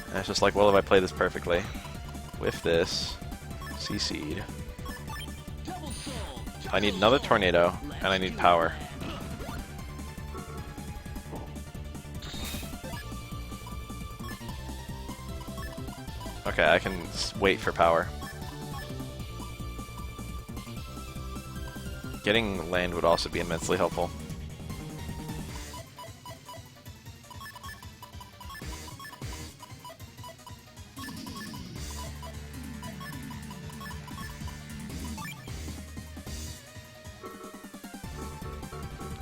And it's just like, well, if I play this perfectly with this CC'd, I need another tornado, and I need power. Okay, I can wait for power. Getting land would also be immensely helpful.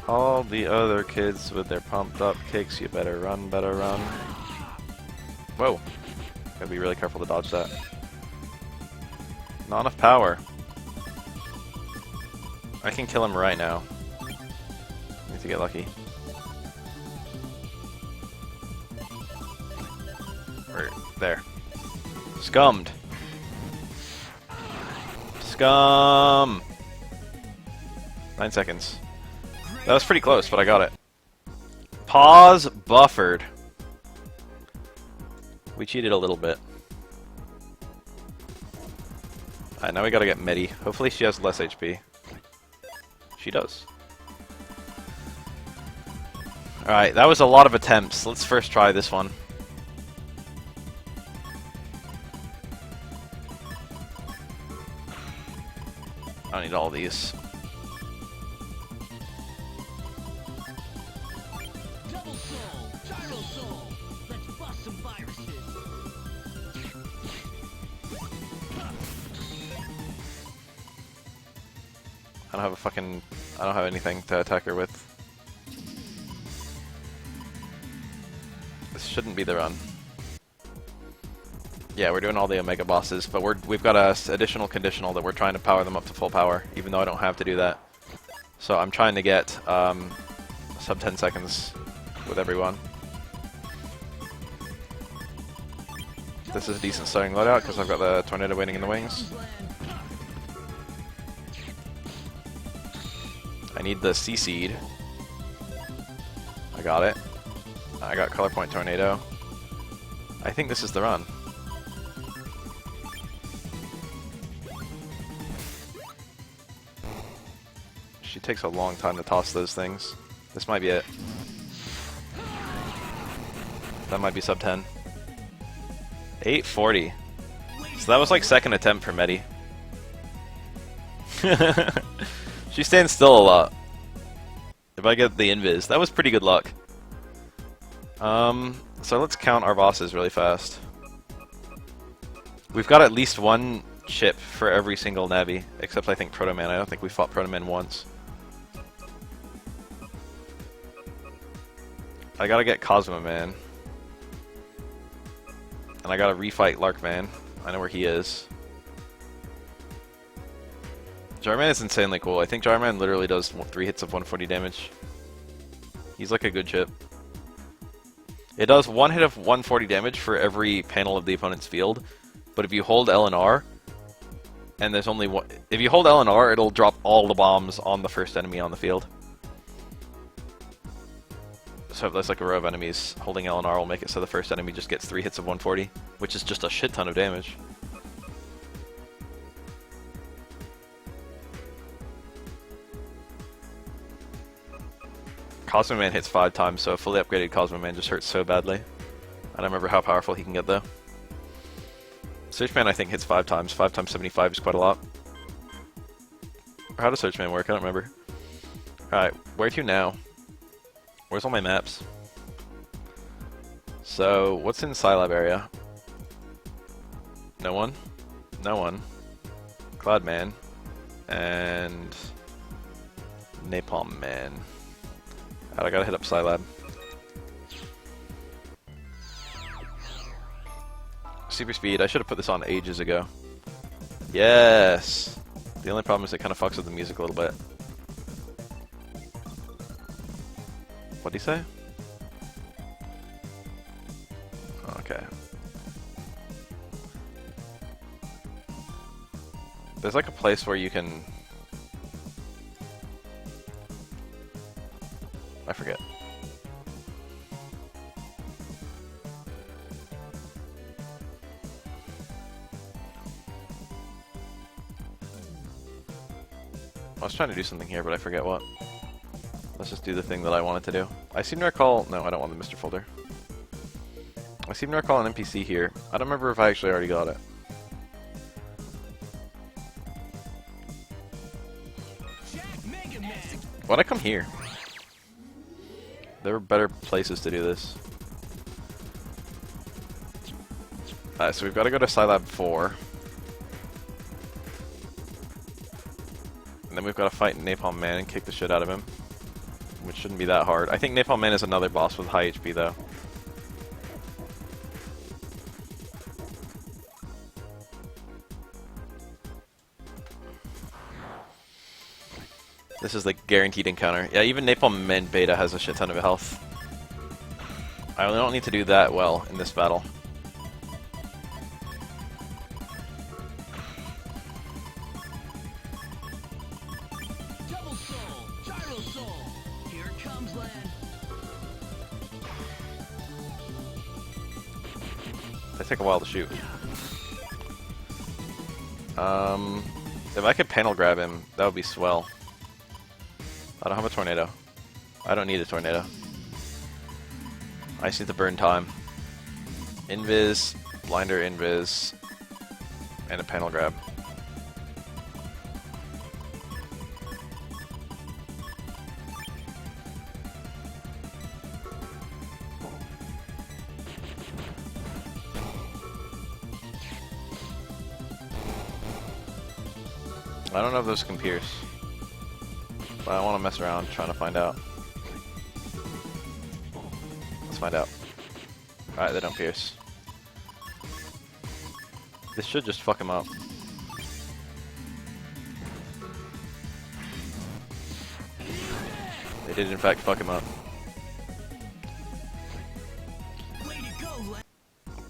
All the other kids with their pumped up kicks, you better run, better run. Whoa. Gotta be really careful to dodge that. Not enough power. I can kill him right now. Need to get lucky. Or, there. Scummed! Scum! 9 seconds. That was pretty close, but I got it. Pause buffered. We cheated a little bit. Alright, now we gotta get Medi. Hopefully she has less HP. She does. Alright, that was a lot of attempts. Let's first try this one. I don't need all these. I don't have anything to attack her with. This shouldn't be the run. Yeah, we're doing all the Omega bosses, but we've got a additional conditional that we're trying to power them up to full power, even though I don't have to do that. So I'm trying to get sub 10 seconds with everyone. This is a decent starting loadout because I've got the tornado waiting in the wings. I need the C-Seed. I got it. I got Color Point Tornado. I think this is the run. She takes a long time to toss those things. This might be it. That might be sub 10. 840. So that was like second attempt for Medi. She stands still a lot. If I get the invis, that was pretty good luck. So let's count our bosses really fast. We've got at least one chip for every single Navi, except I think Proto Man. I don't think we fought Proto Man once. I gotta get Cosmo Man. And I gotta refight Lark Man. I know where he is. Jarman is insanely cool. I think Jarman literally does 3 hits of 140 damage. He's like a good chip. It does 1 hit of 140 damage for every panel of the opponent's field, but if you hold L and R, and there's only one, if you hold L and R, it'll drop all the bombs on the first enemy on the field. So if there's like a row of enemies, holding L and R will make it so the first enemy just gets 3 hits of 140, which is just a shit ton of damage. Cosmo Man hits 5 times, so a fully upgraded Cosmo Man just hurts so badly. I don't remember how powerful he can get though. Search Man I think hits 5 times. 5 times 75 is quite a lot. Or how does Search Man work? I don't remember. Alright, where to now? Where's all my maps? So, what's in Scilab area? No one? No one. Cloud Man. And Napalm Man. I gotta hit up Scilab. Super Speed, I should have put this on ages ago. Yes! The only problem is it kind of fucks with the music a little bit. What'd he say? Okay. There's like a place where you can... I forget. I was trying to do something here, but I forget what. Let's just do the thing that I wanted to do. I seem to recall... No, I don't want the Mr. Folder. I seem to recall an NPC here. I don't remember if I actually already got it. Why'd I come here? There were better places to do this. Alright, so we've got to go to Scilab 4. And then we've got to fight Napalm Man and kick the shit out of him. Which shouldn't be that hard. I think Napalm Man is another boss with high HP though. This is like guaranteed encounter. Yeah, even Napalm Man Beta has a shit ton of health. I really don't need to do that well in this battle. They take a while to shoot. If I could panel grab him, that would be swell. I don't have a tornado. I don't need a tornado. I just need to burn time. Invis, blinder invis, and a panel grab. I don't know if those can pierce, but I don't want to mess around trying to find out. Let's find out. Alright, they don't pierce. This should just fuck him up. They did in fact fuck him up.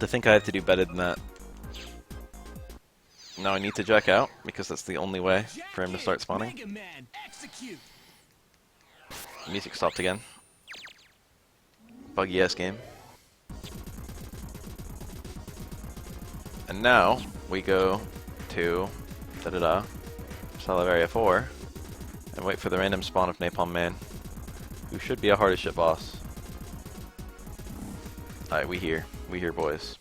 To think I have to do better than that. Now I need to jack out, because that's the only way for him to start spawning. Music stopped again. Buggy ass game. And now we go to Scilab Area 4 and wait for the random spawn of Napalm Man, who should be a hard as shit boss. Alright, we here, boys.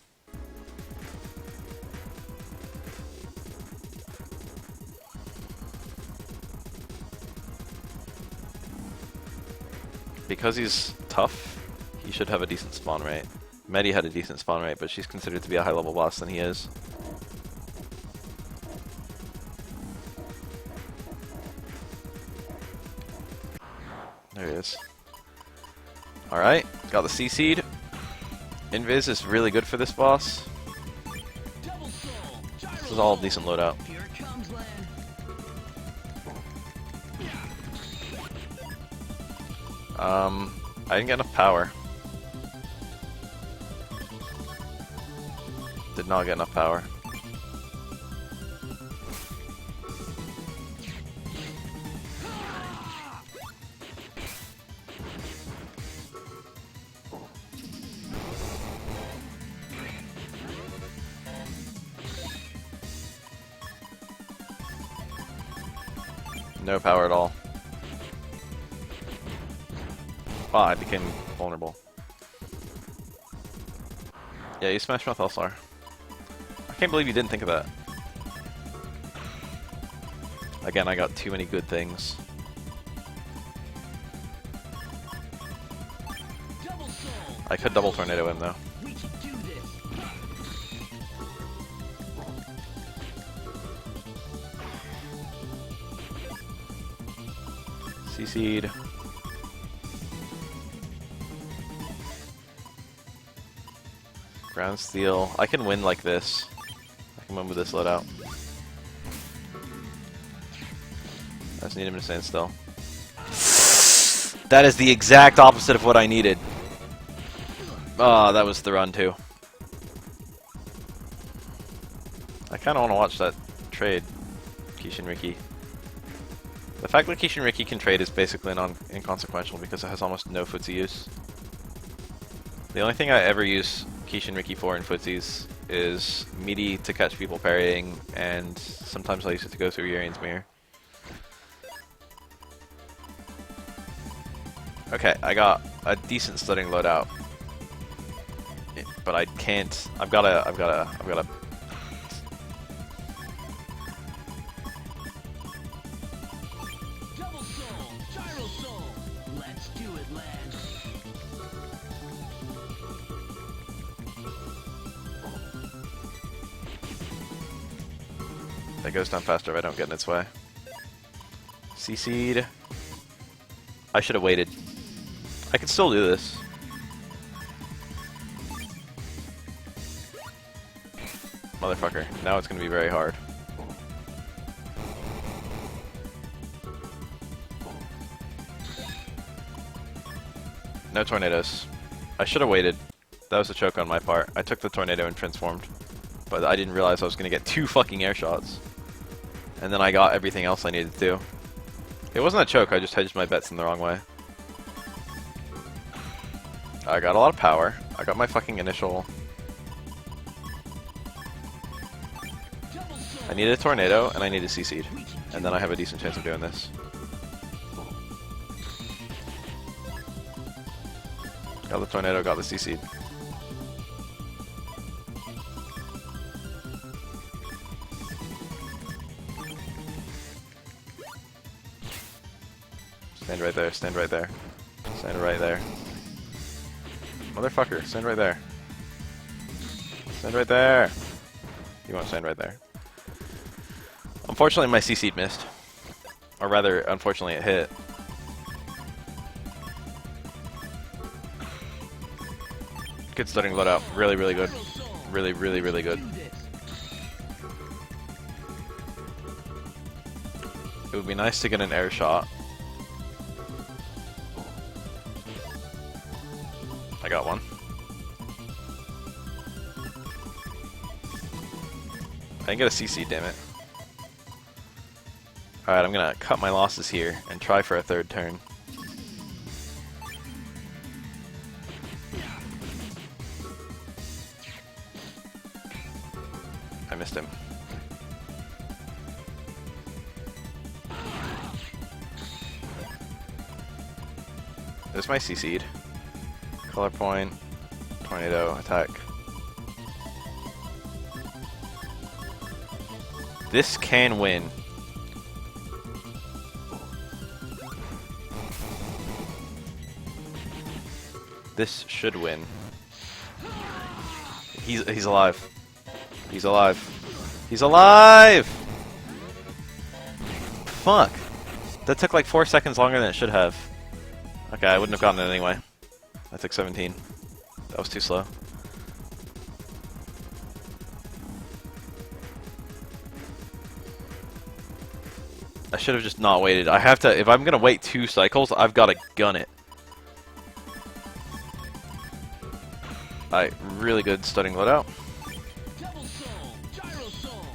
Because he's tough, he should have a decent spawn rate. Medi had a decent spawn rate, but she's considered to be a high level boss than he is. There he is. Alright, got the C-Seed. Invis is really good for this boss. This is all decent loadout. I didn't get enough power. Did not get enough power. No power at all. Ah, I became vulnerable. Yeah, you smashed Mouth Elsar. I can't believe you didn't think of that. Again, I got too many good things. I could double tornado him though. C-Seed. Ground Steel. I can win like this. I can win with this loadout. I just need him to stand still. That is the exact opposite of what I needed. Ah, that was the run too. I kind of want to watch that trade, Kishin Riki. The fact that Kishin Riki can trade is basically inconsequential because it has almost no footsie use. The only thing I ever use Kishin Riki for in footsies is meaty to catch people parrying, and sometimes I use it to go through Urian's Mirror. Okay, I got a decent stunning loadout. But I can't. I've gotta. Double soul, gyro soul. Let's do it, lad. That goes down faster if I don't get in its way. CC'd. I should have waited. I can still do this. Motherfucker. Now it's gonna be very hard. No tornadoes. I should have waited. That was a choke on my part. I took the tornado and transformed. But I didn't realize I was gonna get 2 fucking air shots. And then I got everything else I needed to. It wasn't a choke, I just hedged my bets in the wrong way. I got a lot of power. I got my fucking initial... I need a tornado, and I need a CC'd. And then I have a decent chance of doing this. Got the tornado, got the CC'd. Stand right there, stand right there. Stand right there. Motherfucker, stand right there. Stand right there! You won't stand right there. Unfortunately, my CC missed. Or rather, unfortunately, it hit. Good stunning loadout. Really, really good. Really, really, really good. It would be nice to get an air shot. I got one. I didn't get a CC, damn it. Alright, I'm gonna cut my losses here and try for a 3rd turn. I missed him. There's my CC'd. Color point, tornado, attack. This can win. This should win. He's alive. He's alive. He's alive! Fuck. That took like 4 seconds longer than it should have. Okay, I wouldn't have gotten it anyway. I took 17. That was too slow. I should have just not waited. I have to, if I'm gonna wait 2 cycles, I've gotta gun it. Alright, really good stunning loadout. Double soul, gyro soul.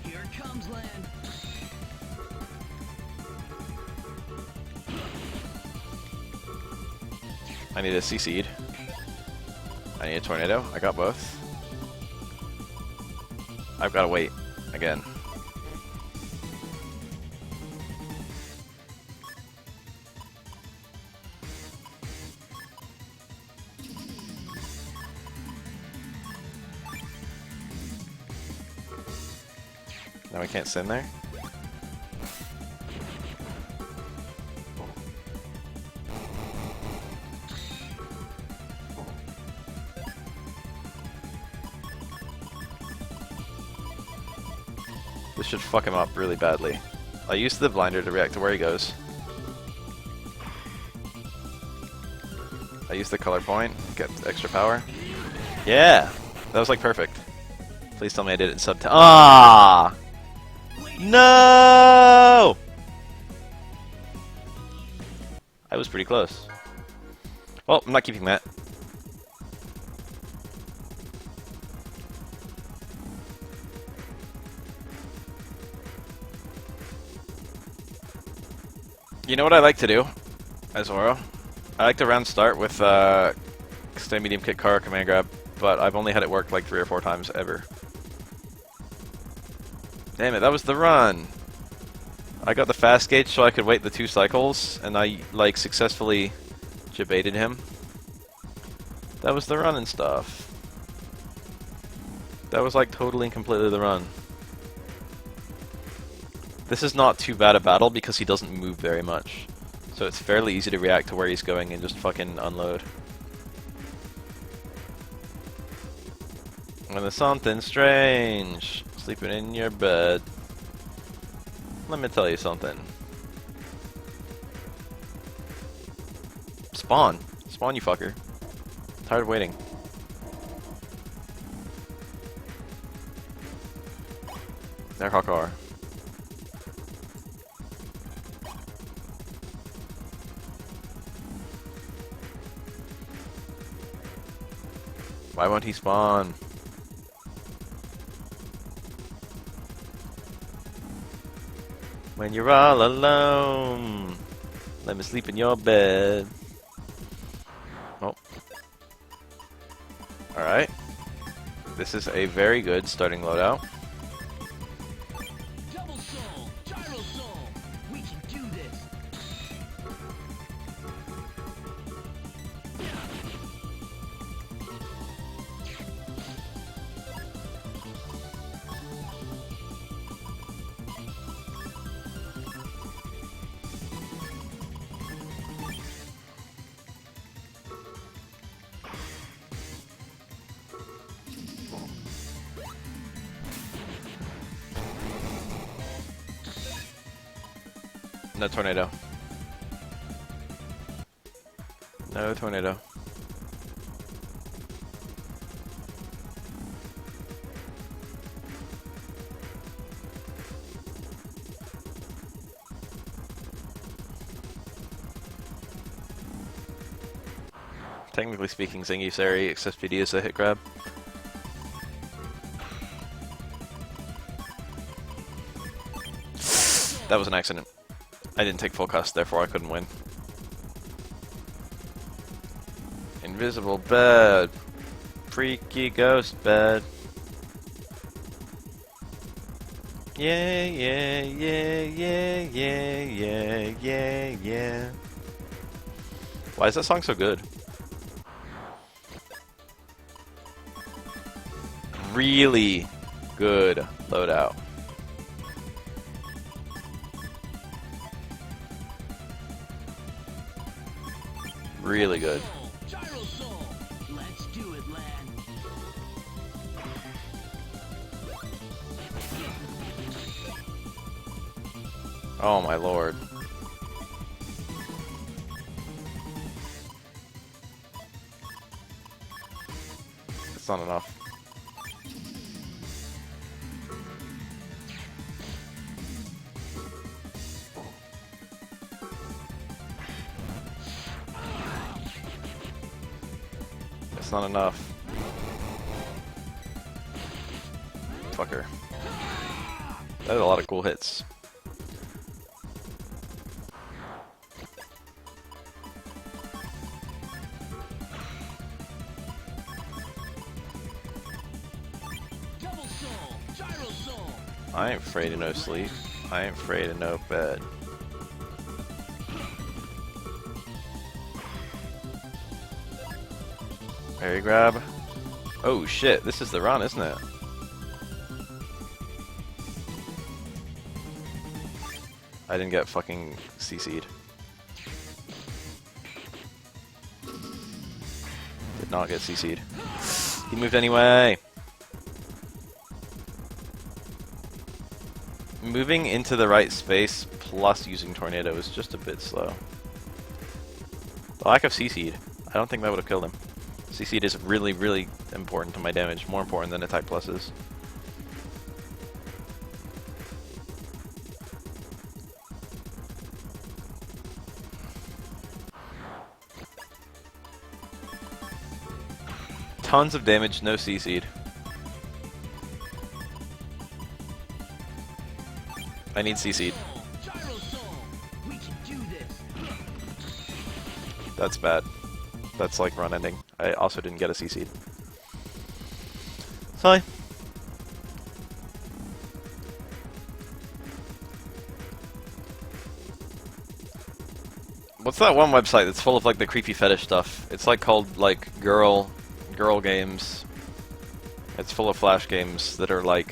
Here it comes, land. I need a CC'd. I need a tornado. I got both. I've gotta wait again. Now we can't stand there. This should fuck him up really badly. I used the blinder to react to where he goes. I used the color point, get extra power. Yeah! That was like perfect. Please tell me I did it in sub 10. Ah! No! I was pretty close. Well, I'm not keeping that. You know what I like to do as Oro? I like to round start with stay medium kick car command grab, but I've only had it work like 3 or 4 times ever. Damn it, that was the run! I got the fast gauge so I could wait the 2 cycles, and I like successfully She baited him. That was the run and stuff. That was like totally and completely the run. This is not too bad a battle because he doesn't move very much. So it's fairly easy to react to where he's going and just fucking unload. And there's something strange sleeping in your bed. Let me tell you something. Spawn. Spawn, you fucker. Tired of waiting. There, Hakar. Why won't he spawn? When you're all alone, let me sleep in your bed. Oh. Alright. This is a very good starting loadout. Double soul, gyro soul. We can do this. No tornado. No tornado. Technically speaking, Zingusari XSPD is a hit grab. That was an accident. I didn't take full cost, therefore I couldn't win. Invisible bed. Freaky ghost bed. Yeah, yeah, yeah, yeah, yeah, yeah, yeah, yeah. Why is that song so good? Really good loadout. Really good. Gyro soul. Let's do it, lad. Oh my lord. It's not enough. It's not enough. Fucker. That is a lot of cool hits. Double soul, gyro soul. I ain't afraid of no sleep. I ain't afraid of no bed. Parry grab. Oh shit, this is the run, isn't it? I didn't get fucking CC'd. Did not get CC'd. He moved anyway! Moving into the right space plus using Tornado is just a bit slow. The lack of CC'd, I don't think that would have killed him. CC'd is really, really important to my damage, more important than attack pluses. Tons of damage, no CC'd. I need CC'd. Gyro soul. We can do this. That's bad. That's like run ending. I also didn't get a CC'd. Fine. What's that one website that's full of like the creepy fetish stuff? It's like called like girl games. It's full of flash games that are like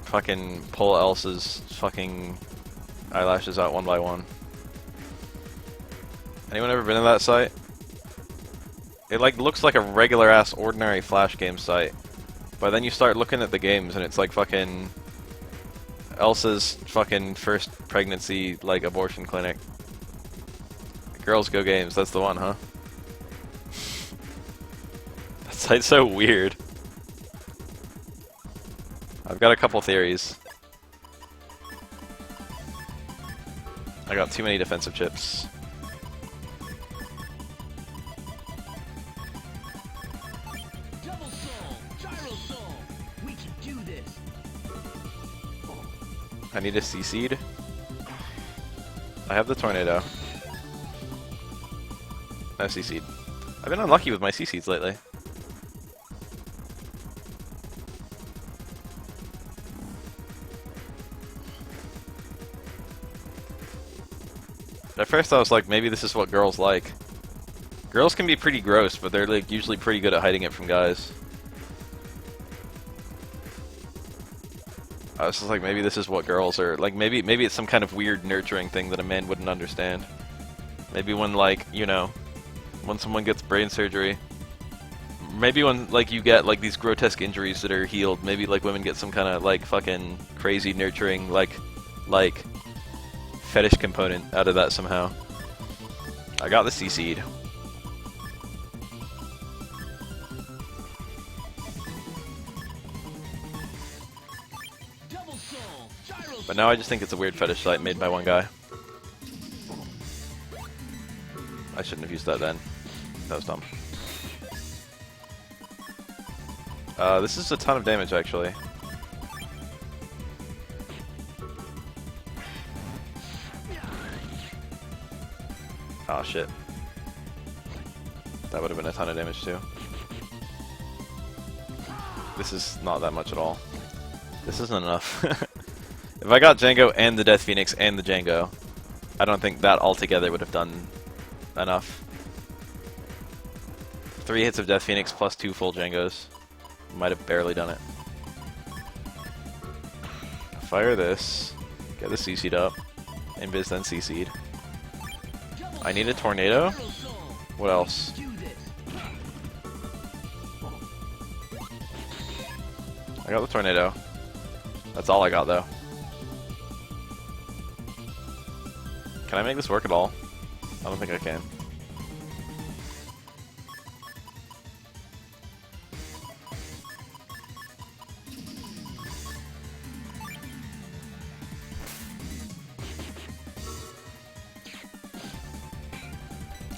fucking pull Elsa's fucking eyelashes out one by one. Anyone ever been to that site? It like looks like a regular ass ordinary flash game site, but then you start looking at the games and it's like fucking Elsa's fucking first pregnancy like abortion clinic. Girls Go Games, that's the one, huh? That site's so weird. I've got a couple theories. I got too many defensive chips. Double soul, gyro soul. We can do this. I need a CC'd. I have the tornado. No CC'd. I've been unlucky with my CC's lately. At first I was like, maybe this is what girls like. Girls can be pretty gross, but they're like usually pretty good at hiding it from guys. I was just like, maybe this is what girls are like. Maybe it's some kind of weird nurturing thing that a man wouldn't understand. Maybe when like, you know, when someone gets brain surgery. Maybe when like you get like these grotesque injuries that are healed. Maybe like women get some kind of like fucking crazy nurturing like fetish component out of that somehow. I got the CC'd. But now I just think it's a weird fetish site made by one guy. I shouldn't have used that then. That was dumb. This is a ton of damage actually. Oh shit. That would have been a ton of damage too. This is not that much at all. This isn't enough. If I got Django and the Death Phoenix and the Django, I don't think that altogether would have done enough. 3 hits of Death Phoenix plus 2 full Djangos. Might have barely done it. Fire this. Get the CC'd up. Invis then CC'd. I need a tornado? What else? I got the tornado. That's all I got though. Can I make this work at all? I don't think I can.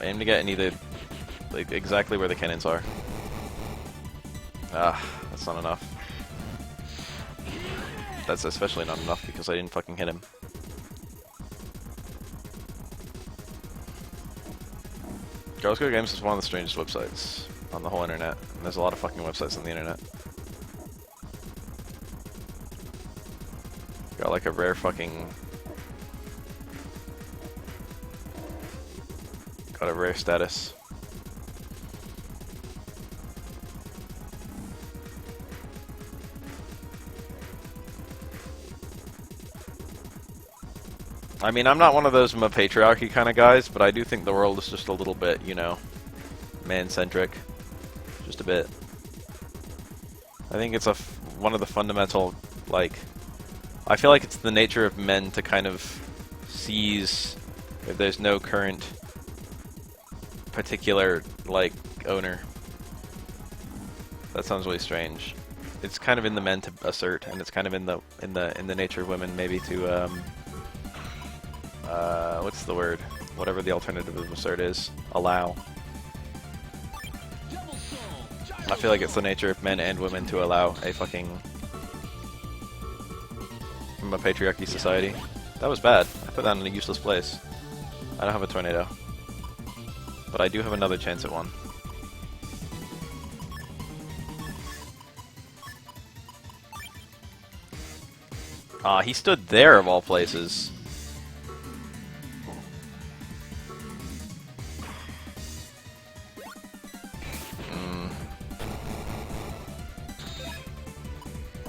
I aim to get any of the, like, exactly where the cannons are. Ah, that's not enough. That's especially not enough because I didn't fucking hit him. Girls Go Games is one of the strangest websites on the whole internet. And there's a lot of fucking websites on the internet. Got like a rare fucking... Got a rare status. I mean, I'm not one of those patriarchy kind of guys, but I do think the world is just a little bit, you know, man-centric. Just a bit. I think it's one of the fundamental, like... I feel like it's the nature of men to kind of seize if there's no current particular, like, owner. That sounds really strange. It's kind of in the men to assert, and it's kind of in the nature of women maybe to, what's the word? Whatever the alternative of assert is. Allow. I feel like it's the nature of men and women to allow a fucking... from a patriarchy society. That was bad. I put that in a useless place. I don't have a tornado. But I do have another chance at one. Ah, he stood there of all places.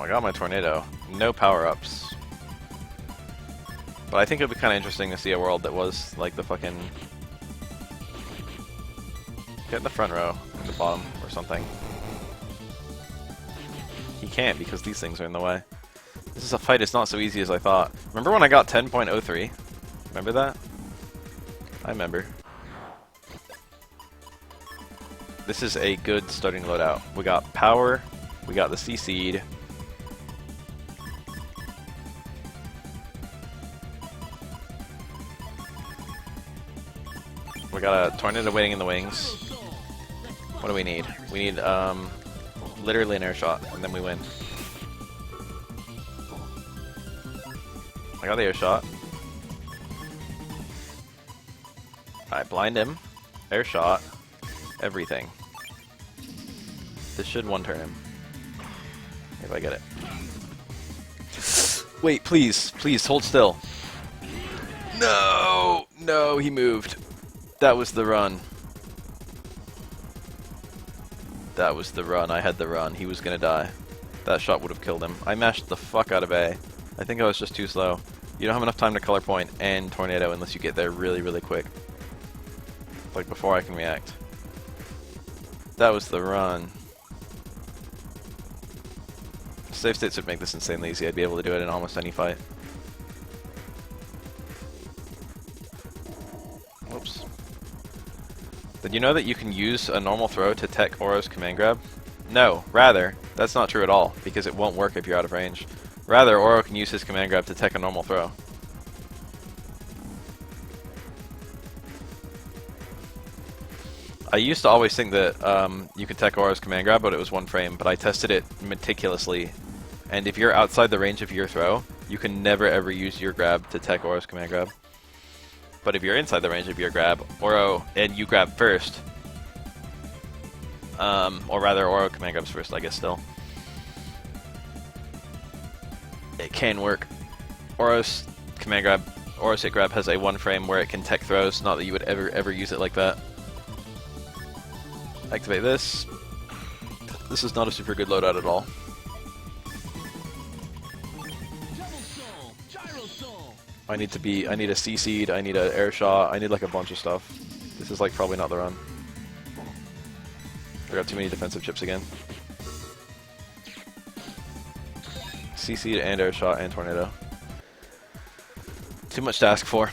I got my tornado. No power-ups. But I think it would be kind of interesting to see a world that was like the fucking... Get in the front row, in the bottom, or something. He can't because these things are in the way. This is a fight, it's not so easy as I thought. Remember when I got 10.03? Remember that? I remember. This is a good starting loadout. We got power, we got the C-Seed. We got a tornado waiting in the wings. What do we need? We need literally an air shot, and then we win. I got the air shot. I blind him. Air shot. Everything. This should one-turn him. If I get it. Wait, please. Please, hold still. No! No, he moved. That was the run. That was the run. I had the run. He was gonna die. That shot would have killed him. I mashed the fuck out of A. I think I was just too slow. You don't have enough time to color point and tornado unless you get there really, really quick. Like before I can react. That was the run. Save states would make this insanely easy. I'd be able to do it in almost any fight. Whoops. Did you know that you can use a normal throw to tech Oro's command grab? No, rather, that's not true at all, because it won't work if you're out of range. Rather, Oro can use his command grab to tech a normal throw. I used to always think that you could tech Oro's command grab, but it was one frame, but I tested it meticulously. And if you're outside the range of your throw, you can never ever use your grab to tech Oro's command grab. But if you're inside the range of your grab, Oro, and you grab first, or rather Oro command grabs first, I guess still, it can work. Oro's command grab, Oro's hit grab has a one frame where it can tech throws, not that you would ever use it like that. Activate this. This is not a super good loadout at all. I need a C-Seed, I need an air shot, I need like a bunch of stuff. This is like probably not the run. I got too many defensive chips again. C-Seed and air shot and tornado. Too much to ask for.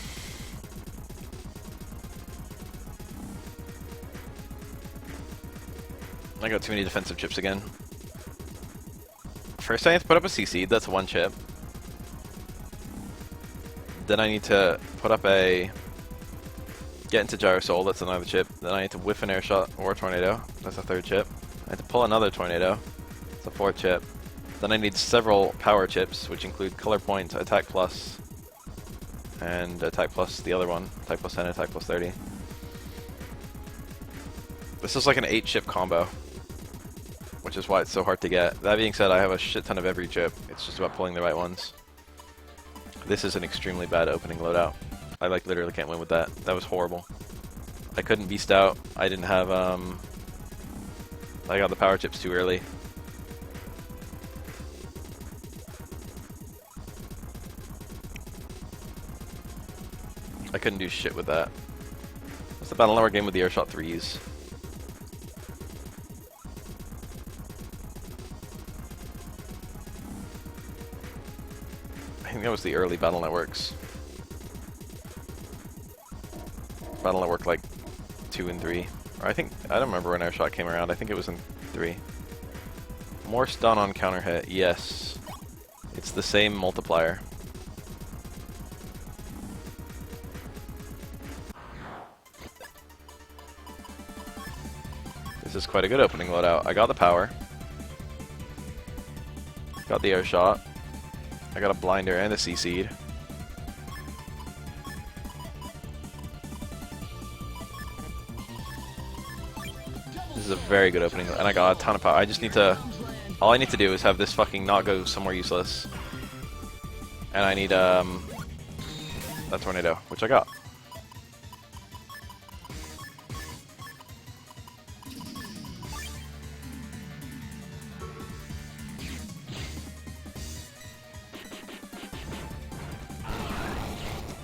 I got too many defensive chips again. First I have to put up a C-Seed, that's one chip. Then I need to put up a... Get into Gyro Soul, that's another chip. Then I need to whiff an air shot or a tornado, that's a third chip. I need to pull another tornado, that's a fourth chip. Then I need several power chips, which include Color Point, Attack Plus, and Attack Plus the other one, Attack Plus 10 and Attack Plus 30. This is like an 8-chip combo, which is why it's so hard to get. That being said, I have a shit ton of every chip. It's just about pulling the right ones. This is an extremely bad opening loadout. I like literally can't win with that. That was horrible. I couldn't beast out. I didn't have I got the power chips too early. I couldn't do shit with that. It's the Battle Network game with the airshot 3s. I think that was the early Battle Networks. Battle Network like 2 and 3. Or I don't remember when airshot came around. I think it was in 3. More stun on counter hit. Yes. It's the same multiplier. This is quite a good opening loadout. I got the power. Got the air shot. I got a blinder and a C-Seed. This is a very good opening, and I got a ton of power. I just need to... All I need to do is have this fucking not go somewhere useless. And I need, a tornado, which I got.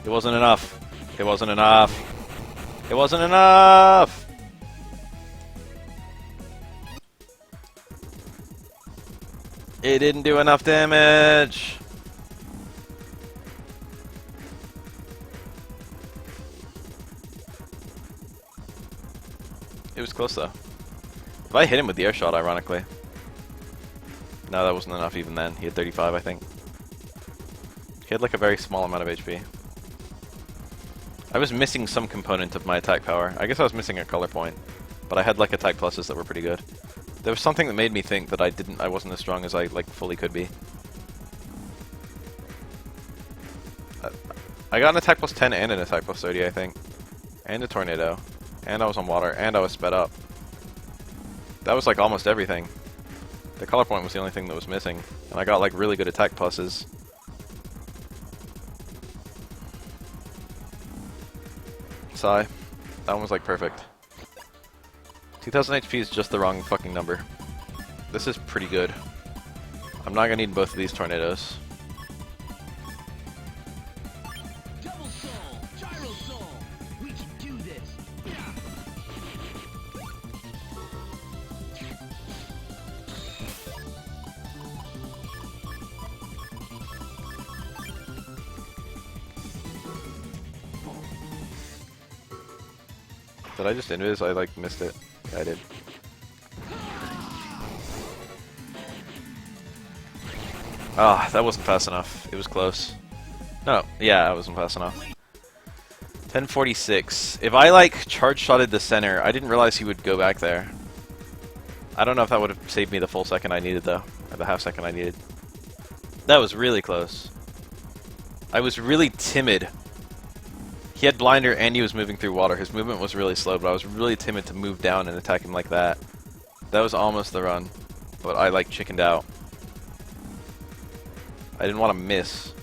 It wasn't enough. It wasn't enough. It wasn't enough! It didn't do enough damage! It was close though. If I hit him with the air shot, ironically. No, that wasn't enough even then. He had 35, I think. He had like a very small amount of HP. I was missing some component of my attack power. I guess I was missing a color point. But I had like attack pluses that were pretty good. There was something that made me think that I wasn't as strong as I like fully could be. I got an attack plus 10 and an attack plus 30, I think. And a tornado. And I was on water, and I was sped up. That was like almost everything. The color point was the only thing that was missing. And I got like really good attack pluses. Sigh. That one was like perfect. 2000 HP is just the wrong fucking number. This is pretty good. I'm not gonna need both of these tornadoes. Double soul, gyro soul. We can do this. Did I just invis? I like missed it. Yeah, I did. Ah, that wasn't fast enough. It was close. No, yeah, it wasn't fast enough. 1046. If I like charge shotted the center, I didn't realize he would go back there. I don't know if that would have saved me the full second I needed though, or the half second I needed. That was really close. I was really timid. He had blinder and he was moving through water. His movement was really slow, but I was really timid to move down and attack him like that. That was almost the run, but I like chickened out. I didn't want to miss.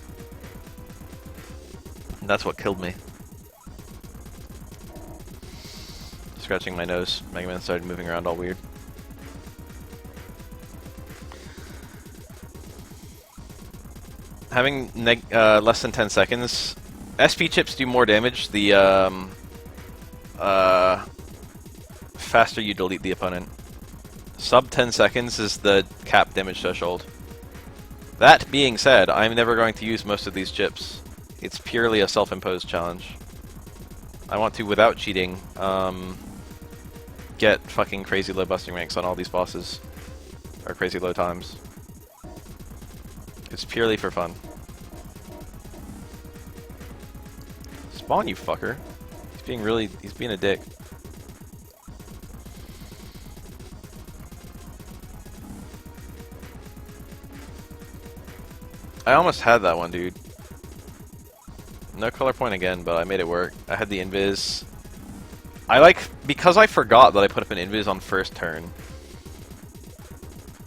And that's what killed me. Scratching my nose, Mega Man started moving around all weird. Having less than 10 seconds, SP chips do more damage the faster you delete the opponent. Sub 10 seconds is the cap damage threshold. That being said, I'm never going to use most of these chips. It's purely a self-imposed challenge. I want to, without cheating, get fucking crazy low busting ranks on all these bosses. Or crazy low times. It's purely for fun. Spawn, you fucker. He's being a dick. I almost had that one, dude. No color point again, but I made it work. I had the invis. Because I forgot that I put up an invis on first turn.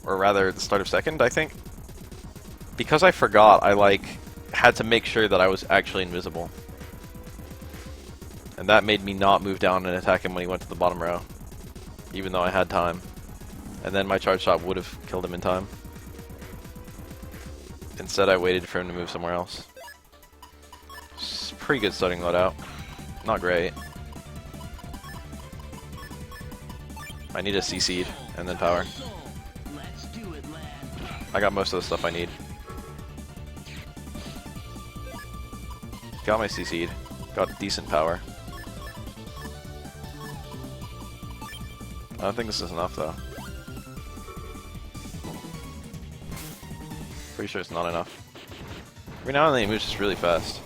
Or rather, the start of second, I think. Because I forgot, I had to make sure that I was actually invisible. And that made me not move down and attack him when he went to the bottom row. Even though I had time. And then my charge shot would have killed him in time. Instead, I waited for him to move somewhere else. It's pretty good starting loadout. Not great. I need a CC'd and then power. I got most of the stuff I need. Got my CC'd. Got decent power. I don't think this is enough though. Pretty sure it's not enough. Every now and then he moves just really fast.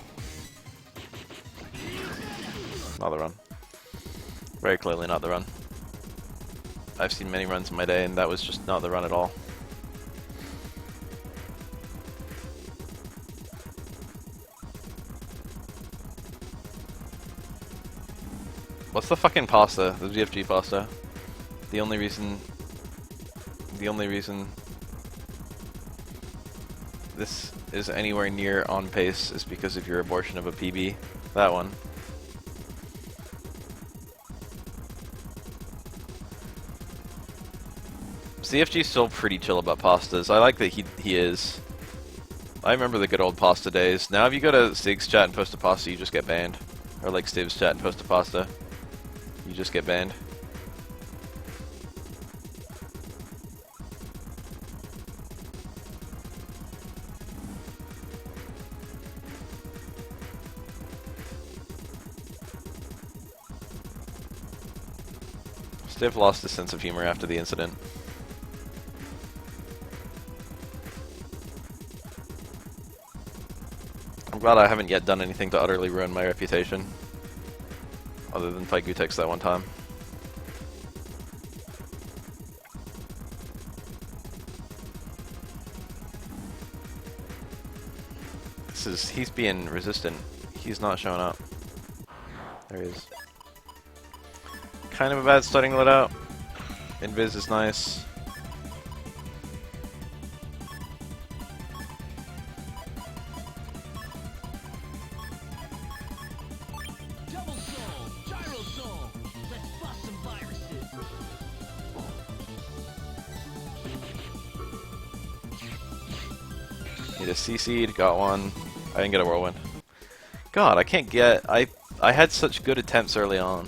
Not the run. Very clearly not the run. I've seen many runs in my day and that was just not the run at all. What's the fucking pasta? The VFG pasta? The only reason this is anywhere near on pace is because of your abortion of a PB. That one. CFG's still pretty chill about pastas. I like that he is. I remember the good old pasta days. Now if you go to Sig's chat and post a pasta, you just get banned. Or like Stiv's chat and post a pasta, you just get banned. Stiv lost his sense of humor after the incident. I'm glad I haven't yet done anything to utterly ruin my reputation. Other than fight Gutex that one time. He's being resistant. He's not showing up. There he is. Kind of a bad starting loadout. Invis is nice. Double soul, gyro soul. Let's bust some viruses. Need a CC'd, got one. I didn't get a whirlwind. God, I can't get... I had such good attempts early on.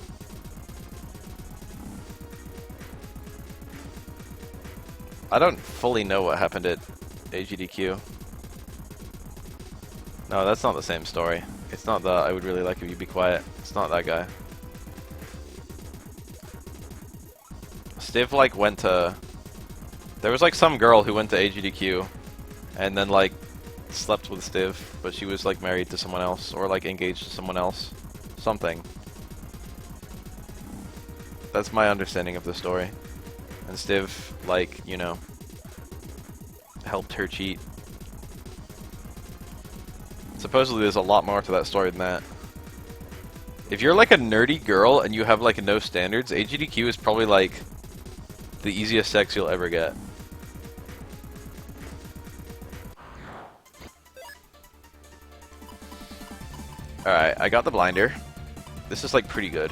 I don't fully know what happened at AGDQ. No, that's not the same story. It's not that I would really like if you be quiet. It's not that guy. Stiv like went to... There was like some girl who went to AGDQ and then like slept with Stiv, but she was like married to someone else or like engaged to someone else. Something. That's my understanding of the story. And Stiv, like, you know, helped her cheat. Supposedly there's a lot more to that story than that. If you're like a nerdy girl and you have like no standards, AGDQ is probably like the easiest sex you'll ever get. Alright, I got the blinder. This is like pretty good.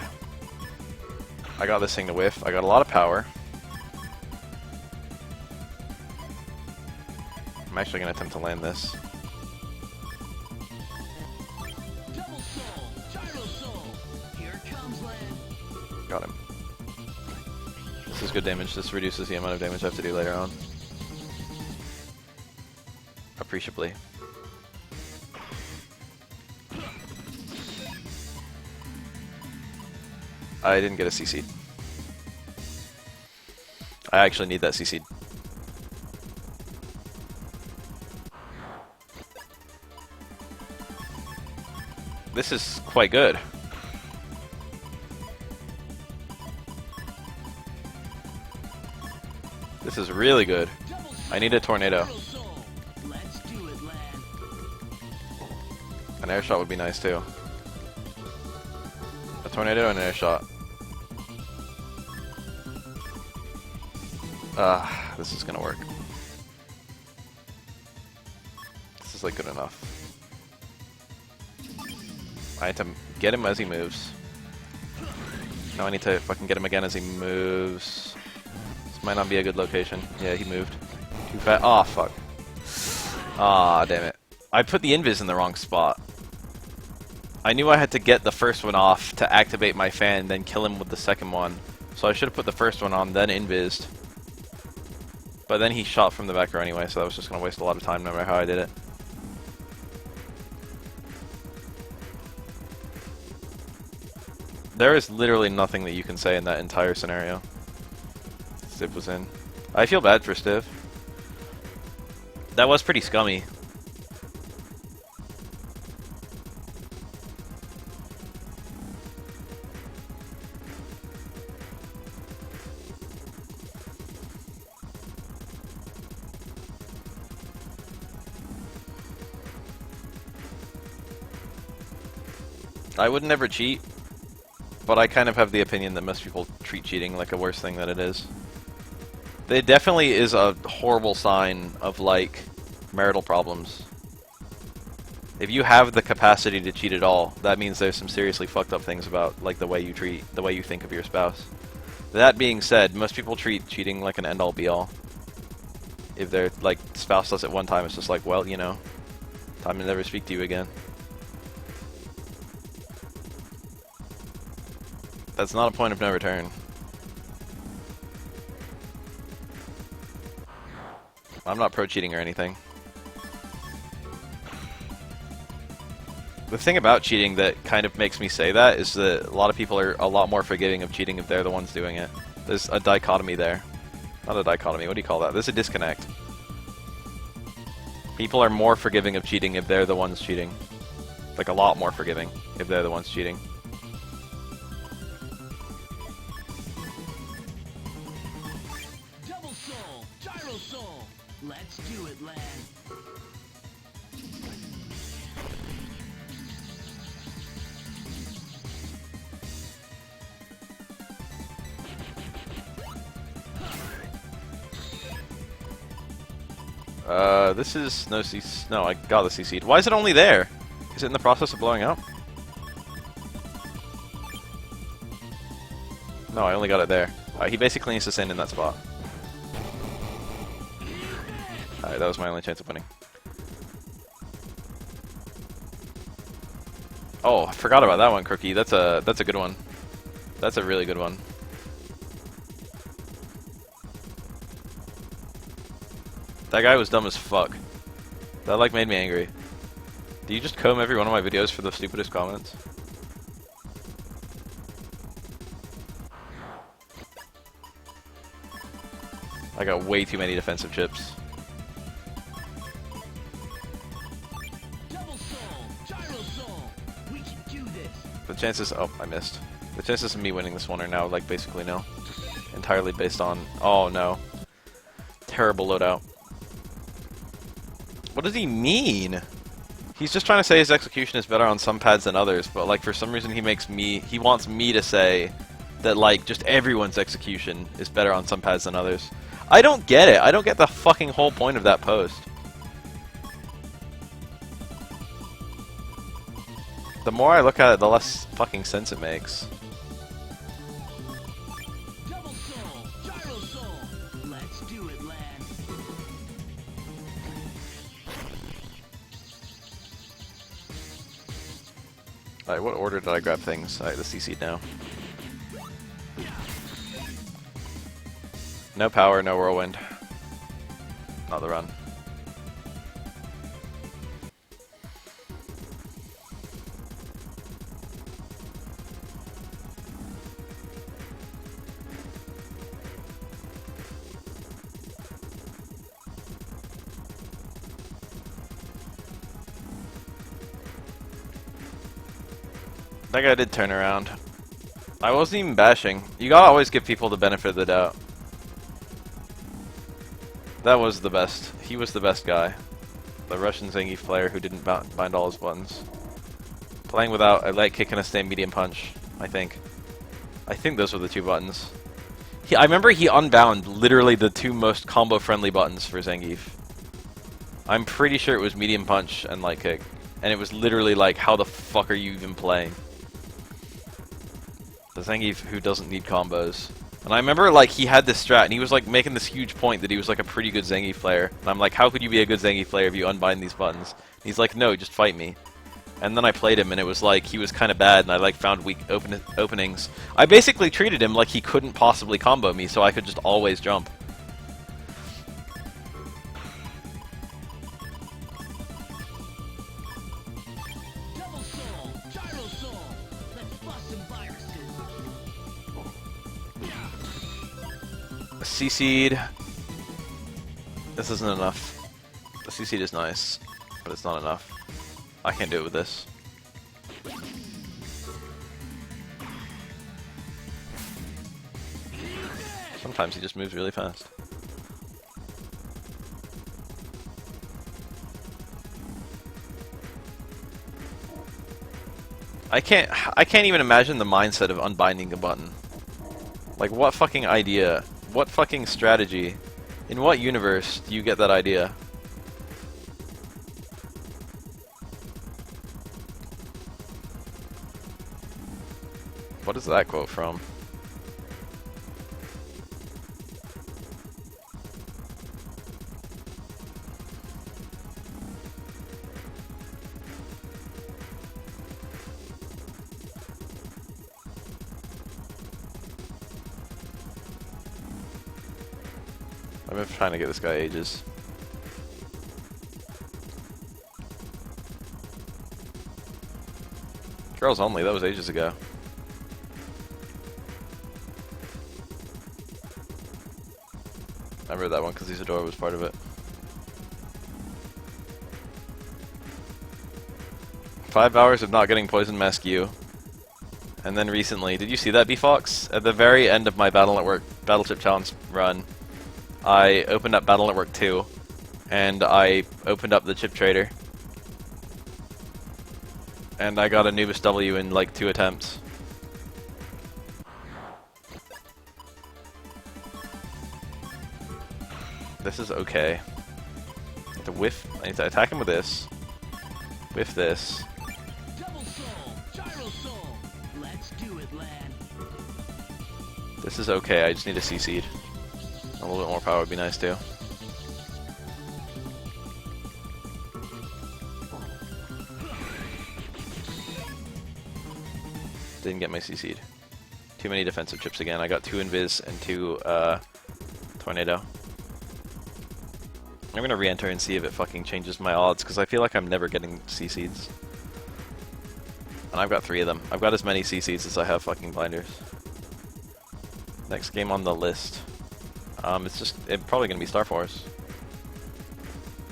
I got this thing to whiff. I got a lot of power. I'm actually going to attempt to land this. Double soul, gyro soul. Here comes land. Got him. This is good damage. This reduces the amount of damage I have to do later on. Appreciably. I didn't get a CC. I actually need that CC. This is quite good. This is really good. I need a tornado. Let's do it, lad. An air shot would be nice too. A tornado and an air shot. This is gonna work. This is like good enough. I need to get him as he moves. Now I need to fucking get him again as he moves. This might not be a good location. Yeah, he moved. Too fast. Aw, fuck. Ah, damn it. I put the invis in the wrong spot. I knew I had to get the first one off to activate my fan, then kill him with the second one. So I should have put the first one on, then invised. But then he shot from the back row anyway, so that was just going to waste a lot of time no matter how I did it. There is literally nothing that you can say in that entire scenario. Stiv was in. I feel bad for Stiv. That was pretty scummy. I would never cheat, but I kind of have the opinion that most people treat cheating like a worse thing than it is. It definitely is a horrible sign of, like, marital problems. If you have the capacity to cheat at all, that means there's some seriously fucked up things about, like, the way you think of your spouse. That being said, most people treat cheating like an end-all be-all. If their, like, spouse does it one time, it's just like, well, you know, Time to never speak to you again. That's not a point of no return. I'm not pro-cheating or anything. The thing about cheating that kind of makes me say that is that a lot of people are a lot more forgiving of cheating if they're the ones doing it. There's a dichotomy there. Not a dichotomy, what do you call that? There's a disconnect. People are more forgiving of cheating if they're the ones cheating. Like, a lot more forgiving if they're the ones cheating. Double soul, gyro soul. Let's do it, lad. This is no C. No, I got the CC'd. Why is it only there? Is it in the process of blowing up? No, I only got it there. He basically needs to stand in that spot. Alright, that was my only chance of winning. Oh, I forgot about that one, Crookie. That's a good one. That's a really good one. That guy was dumb as fuck. That like made me angry. Do you just comb every one of my videos for the stupidest comments? I got way too many defensive chips. Double soul, gyro soul. We can do this. The chances... Oh, I missed. The chances of me winning this one are now, like, basically nil. Entirely based on... Oh, no. Terrible loadout. What does he mean? He's just trying to say his execution is better on some pads than others, but, like, for some reason he wants me to say that, like, just everyone's execution is better on some pads than others. I don't get it. I don't get the fucking whole point of that post. The more I look at it, the less fucking sense it makes. Double soul, gyro soul. Let's do it, lad. Alright, what order did I grab things? Alright, the CC'd now. No power, no whirlwind. Not the run. That guy did turn around. I wasn't even bashing. You gotta always give people the benefit of the doubt. That was the best. He was the best guy. The Russian Zangief player who didn't bind all his buttons. Playing without a light kick and a stay medium punch, I think. I think those were the two buttons. I remember he unbound literally the two most combo-friendly buttons for Zangief. I'm pretty sure it was medium punch and light kick. And it was literally like, how the fuck are you even playing? The Zangief who doesn't need combos. And I remember, like, he had this strat, and he was, like, making this huge point that he was, like, a pretty good Zangief player. And I'm like, how could you be a good Zangief player if you unbind these buttons? And he's like, no, just fight me. And then I played him, and it was like, he was kind of bad, and I, like, found weak openings. I basically treated him like he couldn't possibly combo me, so I could just always jump. Double soul, gyro soul. Let's bust some viruses. A CC'd. This isn't enough. The CC'd is nice, but it's not enough. I can't do it with this. Sometimes he just moves really fast. I can't even imagine the mindset of unbinding a button. Like, what fucking idea? What fucking strategy? In what universe do you get that idea? What is that quote from? I've been trying to get this guy ages. Girls only, that was ages ago. I remember that one because Isadora was part of it. 5 hours of not getting Poison Mask U. And then recently, did you see that, B-Fox? At the very end of my Battle Network Battleship Challenge run, I opened up Battle Network 2, and I opened up the Chip Trader. And I got Anubis W in like 2 attempts. This is okay. I need to whiff. I need to attack him with this. Whiff this. Double soul, gyro soul. Let's do it, lad. This is okay. I just need a CC'd. A little bit more power would be nice too. Didn't get my CC'd. Too many defensive chips again. I got 2 Invis and 2 Tornado. I'm gonna re-enter and see if it fucking changes my odds, because I feel like I'm never getting CC'ds. And I've got 3 of them. I've got as many CC'ds as I have fucking blinders. Next game on the list. It's probably gonna be Star Force.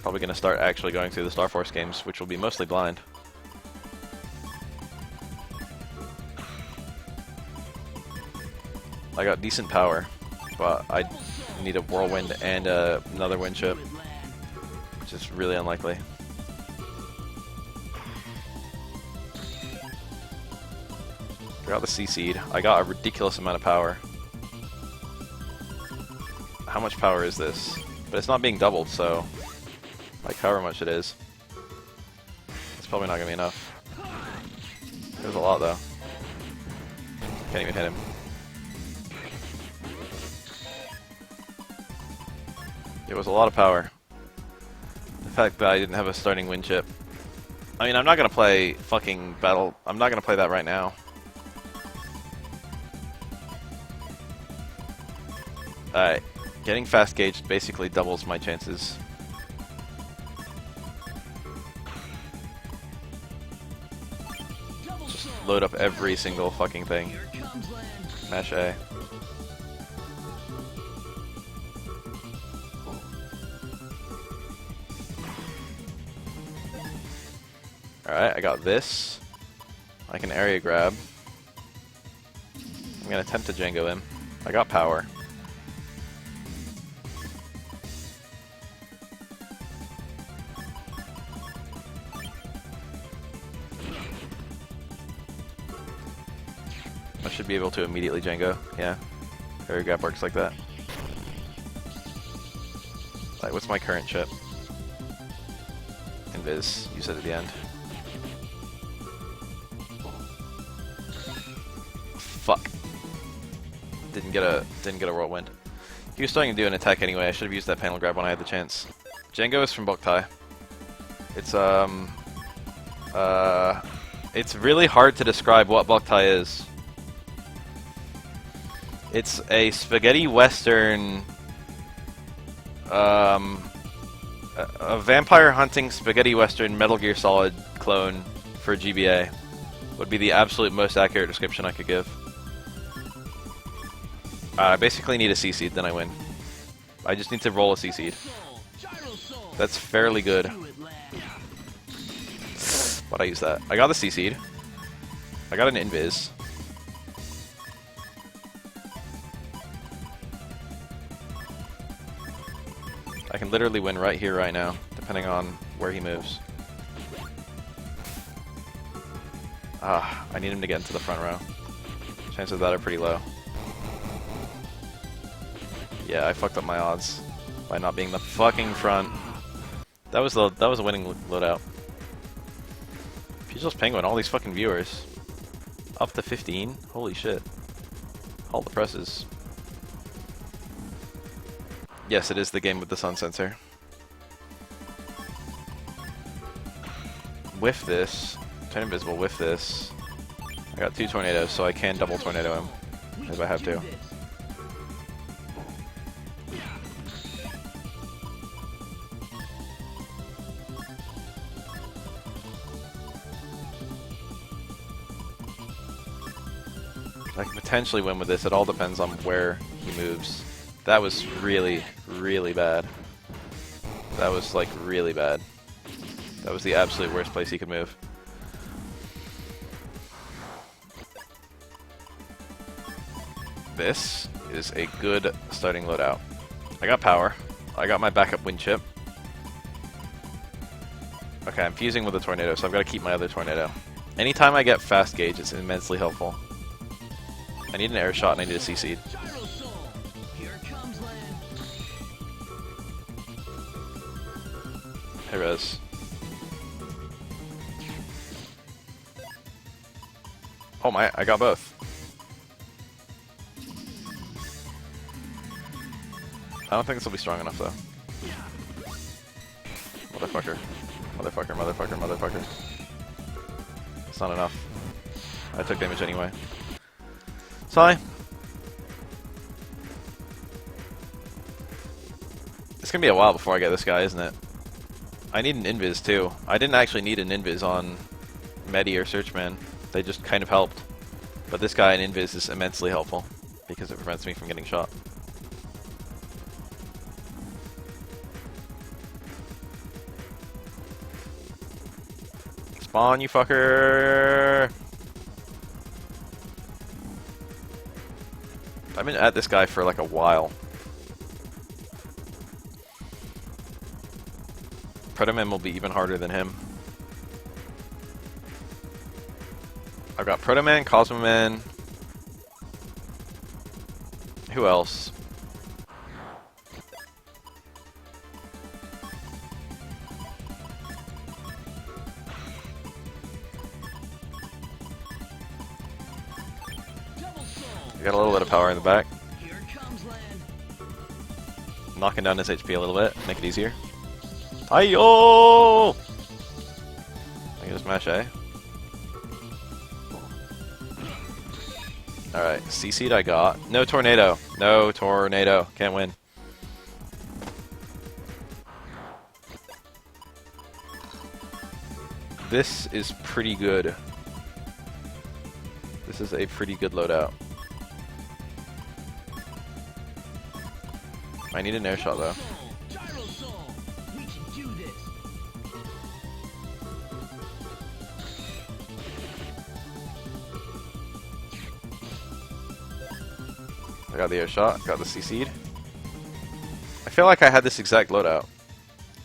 Probably gonna start actually going through the Star Force games, which will be mostly blind. I got decent power, but I need a Whirlwind and another Wind Chip, which is really unlikely. I got the CC'd. I got a ridiculous amount of power. How much power is this? But it's not being doubled, so like however much it is, it's probably not gonna be enough. It was a lot though. Can't even hit him. It was a lot of power. The fact that I didn't have a starting Wind Chip. I mean, I'm not gonna play fucking Battle. I'm not gonna play that right now. Alright. Getting fast gauged basically doubles my chances. Just load up every single fucking thing. Mash A. Alright, I got this. I can area grab. I'm gonna attempt to Django him. I got power. I should be able to immediately Django. Yeah. Area grab works like that. Alright, what's my current chip? Invis. Use it at the end. Fuck. Didn't get a whirlwind. He was starting to do an attack anyway. I should have used that panel grab when I had the chance. Django is from Boktai. It's really hard to describe what Boktai is. It's a spaghetti western, a vampire hunting spaghetti western Metal Gear Solid clone for GBA. Would be the absolute most accurate description I could give. I basically need a C-Seed, then I win. I just need to roll a C-Seed. That's fairly good. Why'd I use that? I got the C-Seed. I got an Invis. I can literally win right here, right now, depending on where he moves. Ah, I need him to get into the front row. Chances of that are pretty low. Yeah, I fucked up my odds by not being the fucking front. That was a winning loadout. Pugel's Penguin, all these fucking viewers. Up to 15? Holy shit. All the presses. Yes, it is the game with the sun sensor. Whiff this. Turn invisible, whiff this. I got 2 tornadoes, so I can double tornado him if I have to. I can potentially win with this. It all depends on where he moves. That was really, really bad. That was like really bad. That was the absolute worst place he could move. This is a good starting loadout. I got power. I got my backup wind chip. Okay, I'm fusing with a tornado, so I've got to keep my other tornado. Anytime I get fast gauge, it's immensely helpful. I need an air shot and I need a CC. Hey, Rez. Oh my, I got both. I don't think this will be strong enough, though. Motherfucker. Motherfucker, motherfucker, motherfucker. It's not enough. I took damage anyway. Sorry. It's gonna be a while before I get this guy, isn't it? I need an invis, too. I didn't actually need an invis on Medi or Searchman. They just kind of helped. But this guy in invis is immensely helpful, because it prevents me from getting shot. Spawn, you fucker! I've been at this guy for like a while. Predaman will be even harder than him. I've got Protoman, Cosmoman. Who else? I got a little bit of power in the back. Knocking down his HP a little bit, make it easier. Ayo! I can just mash A. Alright, CC'd I got. No tornado. No tornado. Can't win. This is pretty good. This is a pretty good loadout. I need an air shot though. I got the air shot, got the CC'd. I feel like I had this exact loadout.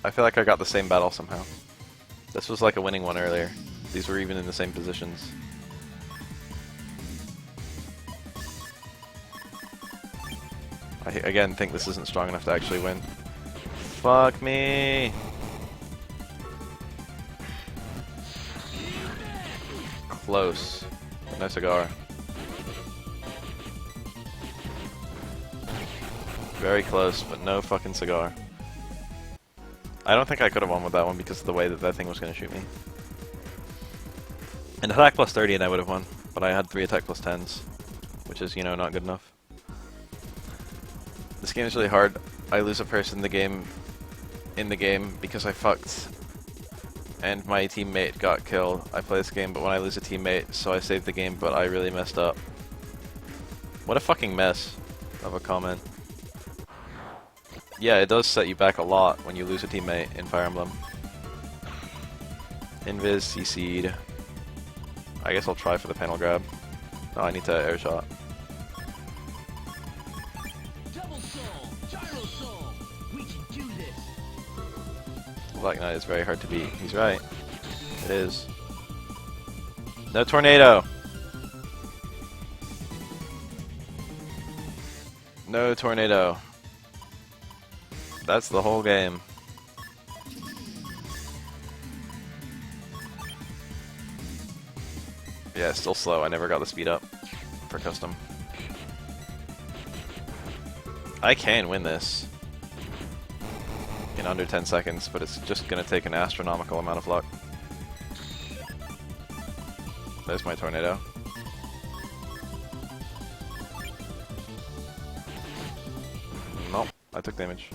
I feel like I got the same battle somehow. This was like a winning one earlier. These were even in the same positions. I again think this isn't strong enough to actually win. Fuck me! Close. No cigar. Very close, but no fucking cigar. I don't think I could have won with that one because of the way that that thing was going to shoot me. An attack plus 30 and I would have won, but I had 3 attack plus 10s, which is, you know, not good enough. This game is really hard. I lose a person in the game because I fucked and my teammate got killed. I play this game, but when I lose a teammate, so I saved the game, but I really messed up. What a fucking mess of a comment. Yeah, it does set you back a lot when you lose a teammate in Fire Emblem. Invis, CC'd. I guess I'll try for the panel grab. No, I need to air shot. Black Knight is very hard to beat. He's right. It is. No tornado! No tornado. That's the whole game. Yeah, it's still slow. I never got the speed up for custom. I can win this in under 10 seconds, but it's just gonna take an astronomical amount of luck. There's my tornado. Nope, I took damage.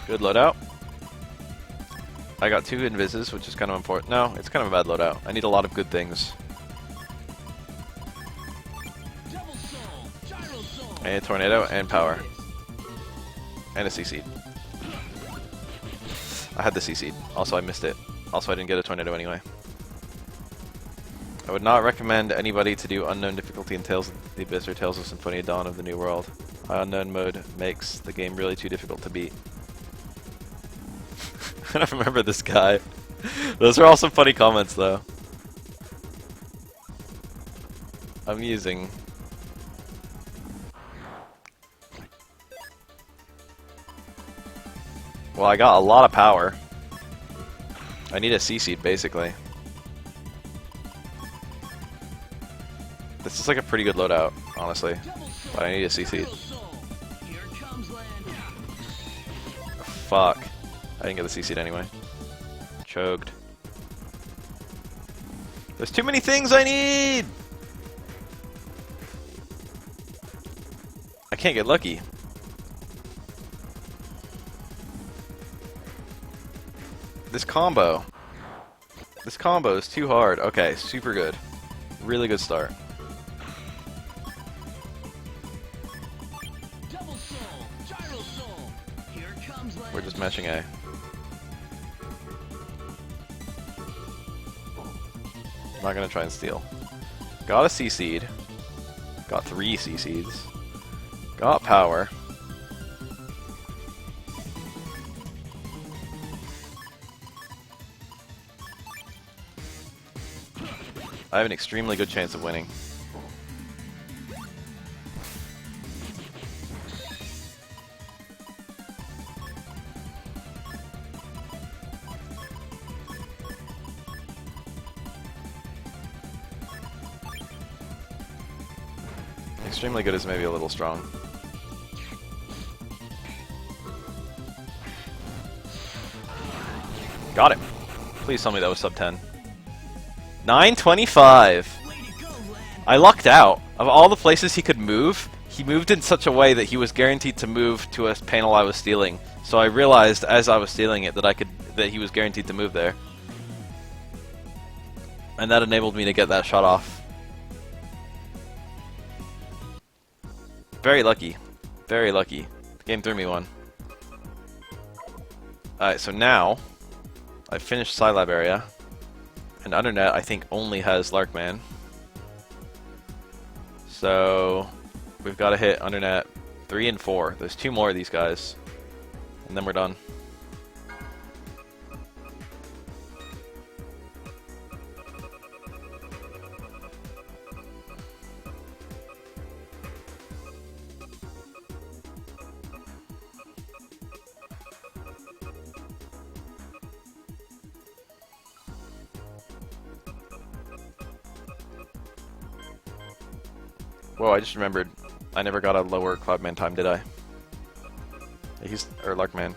Good loadout. I got 2 invises, which is kind of important. No, it's kind of a bad loadout. I need a lot of good things. Double soul, gyro soul. And a tornado and power. And a CC. I had the CC. Also, I missed it. Also, I didn't get a tornado anyway. I would not recommend anybody to do unknown difficulty in Tales of the Abyss or Tales of Symphonia Dawn of the New World. High unknown mode makes the game really too difficult to beat. I don't remember this guy. Those are all some funny comments, though. Amusing. Well, I got a lot of power. I need a C-Seed, basically. This is like a pretty good loadout, honestly. But I need a C-Seed. Fuck. I didn't get the C-Seed anyway. Choked. There's too many things I need! I can't get lucky. This combo. This combo is too hard. Okay, super good. Really good start. Double soul, gyro soul. Here comes We're just matching A. I'm not gonna try and steal. Got a C-Seed. Got 3 C-Seeds. Got power. I have an extremely good chance of winning. Extremely good is maybe a little strong. Got it. Please tell me that was sub 10. 925. I lucked out. Of all the places he could move, he moved in such a way that he was guaranteed to move to a panel I was stealing. So I realized as I was stealing it that he was guaranteed to move there. And that enabled me to get that shot off. Very lucky. Very lucky. The game threw me one. Alright, so now I've finished Scilab area. And Undernet, I think, only has Larkman. So we've got to hit Undernet 3 and 4. There's 2 more of these guys. And then we're done. Whoa, I just remembered. I never got a lower Cloudman time, did I? Or Larkman.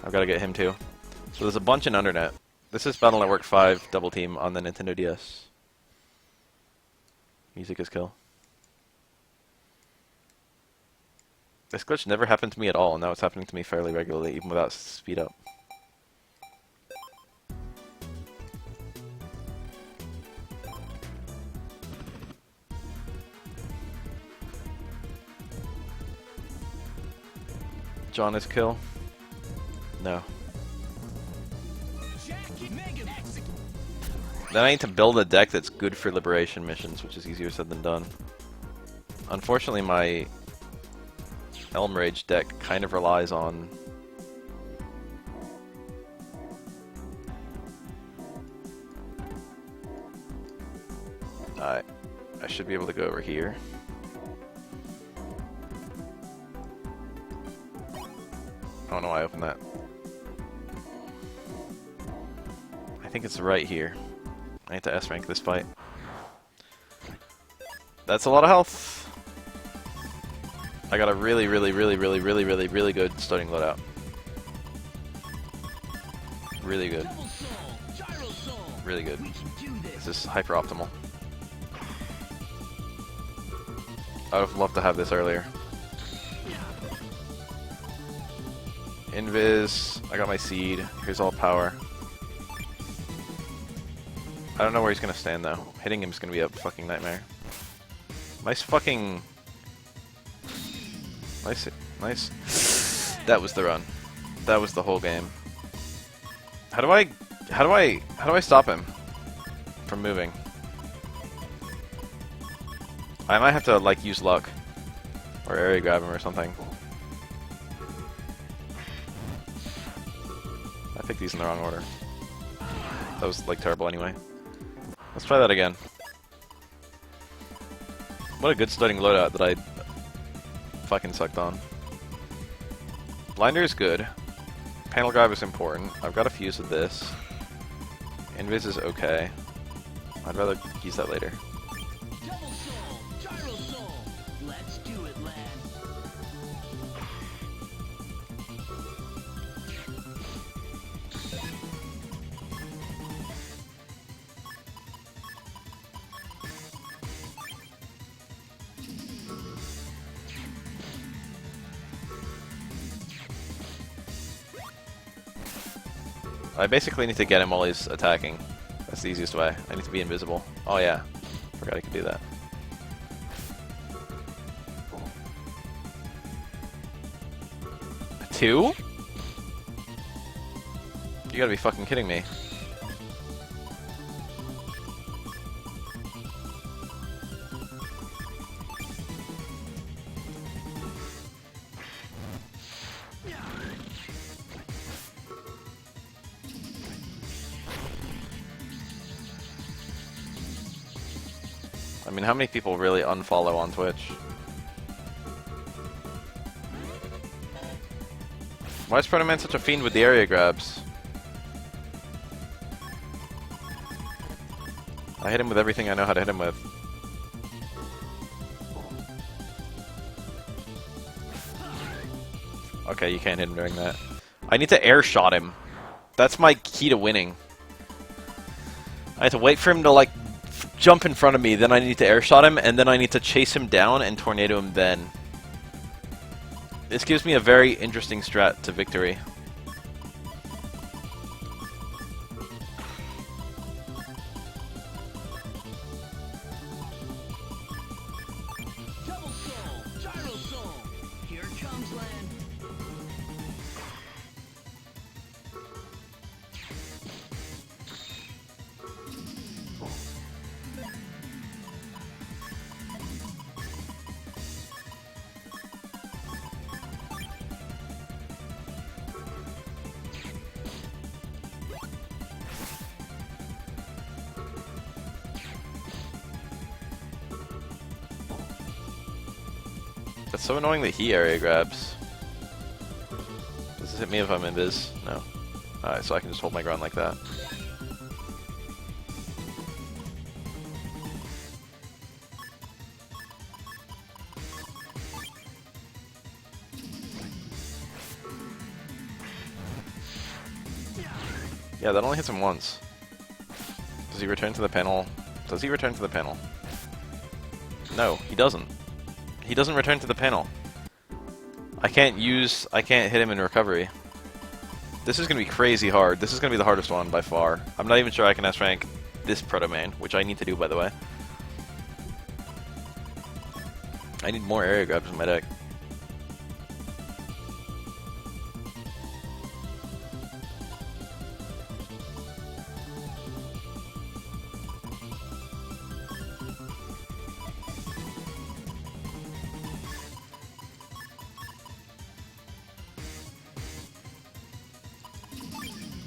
I've got to get him too. So there's a bunch in Undernet. This is Battle Network 5 Double Team on the Nintendo DS. Music is kill. This glitch never happened to me at all, and now it's happening to me fairly regularly, even without speed up. John is kill? No. Then I need to build a deck that's good for liberation missions, which is easier said than done. Unfortunately, my Elm Rage deck kind of relies on... I should be able to go over here. I don't know why I opened that. I think it's right here. I need to S-rank this fight. That's a lot of health. I got a really good starting loadout. Really good. Really good. This is hyper optimal. I would have loved to have this earlier. Invis. I got my seed. Here's all power. I don't know where he's gonna stand though. Hitting him is gonna be a fucking nightmare. Nice fucking. Nice. That was the run. That was the whole game. How do I stop him from moving? I might have to like use luck or area grab him or something. I picked these in the wrong order. That was like terrible anyway. Let's try that again. What a good starting loadout that I fucking sucked on. Blinder is good. Panel grab is important. I've got a fuse with this. Invis is okay. I'd rather use that later. Double soul, gyro soul. Let's do it, lad. I basically need to get him while he's attacking. That's the easiest way. I need to be invisible. Oh yeah. Forgot I could do that. Two? You gotta be fucking kidding me. I mean, how many people really unfollow on Twitch? Why is Proto-Man such a fiend with the area grabs? I hit him with everything I know how to hit him with. Okay, you can't hit him during that. I need to air shot him. That's my key to winning. I have to wait for him to, like, jump in front of me, then I need to air shot him, and then I need to chase him down and tornado him then. This gives me a very interesting strat to victory. Double soul, gyro soul. Here it comes, lad. That's so annoying that he area grabs. Does this hit me if I'm invis? No. Alright, so I can just hold my ground like that. Yeah, that only hits him once. Does he return to the panel? Does he return to the panel? No, he doesn't. He doesn't return to the panel. I can't hit him in recovery. This is gonna be crazy hard. This is gonna be the hardest one by far. I'm not even sure I can S-rank this Proto-Man, which I need to do, by the way. I need more area grabs in my deck.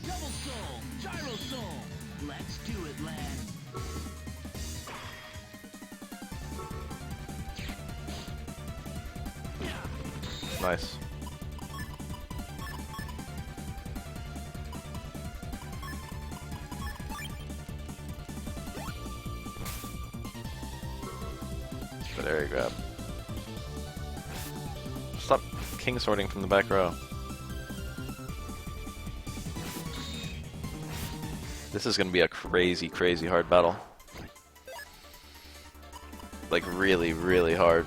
Double soul, gyro soul. Let's do it, lad. Nice. Good area grab. Stop king sorting from the back row. This is gonna be a crazy, crazy hard battle. Like really, really hard.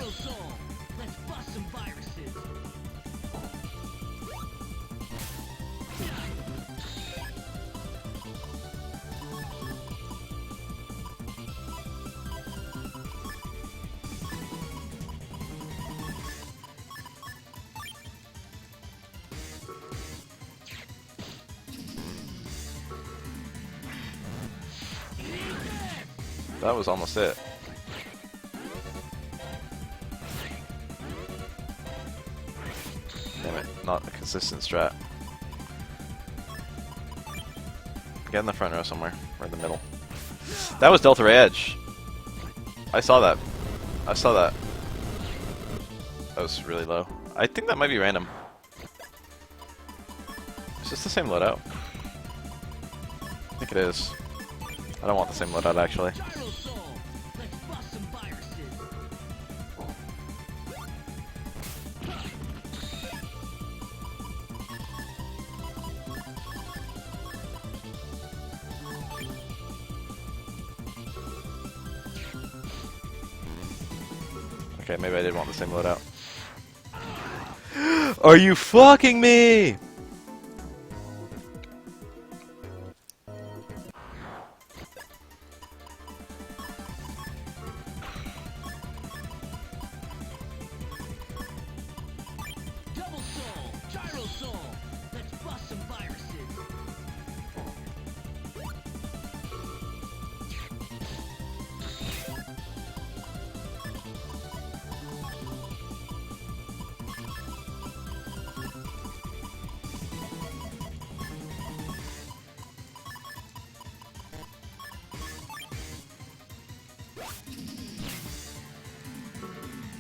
Gyro Soul. Let's bust some viruses. That was almost it. Damn it, not a consistent strat. Get in the front row somewhere, or in the middle. That was Delta Ray Edge. I saw that. I saw that. That was really low. I think that might be random. It's just the same loadout. I think it is. I don't want the same loadout actually. Gyro Soul. Let's bust some viruses. Okay, maybe I did want the same loadout. Are you fucking me? Double Soul. Gyro Soul. Let's bust some viruses.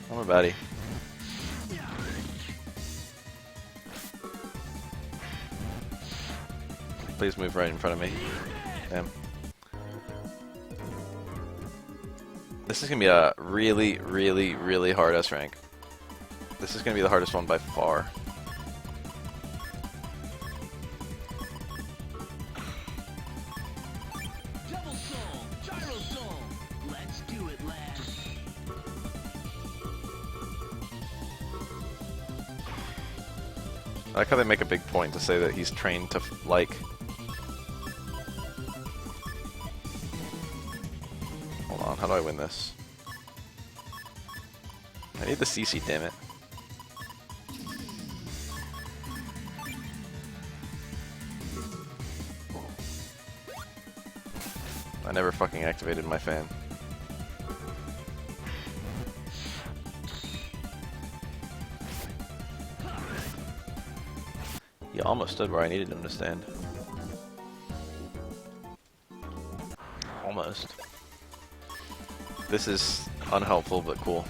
I'm a baddie. Please move right in front of me. Damn. This is gonna be a really, really, really hard S rank. This is gonna be the hardest one by far. Double Soul. Gyro Soul. Let's do it, lads. I like how they make a big point to say that he's trained to, like... Hold on, how do I win this? I need the CC, damn it. I never fucking activated my fan. He almost stood where I needed him to stand. Almost. This is unhelpful, but cool.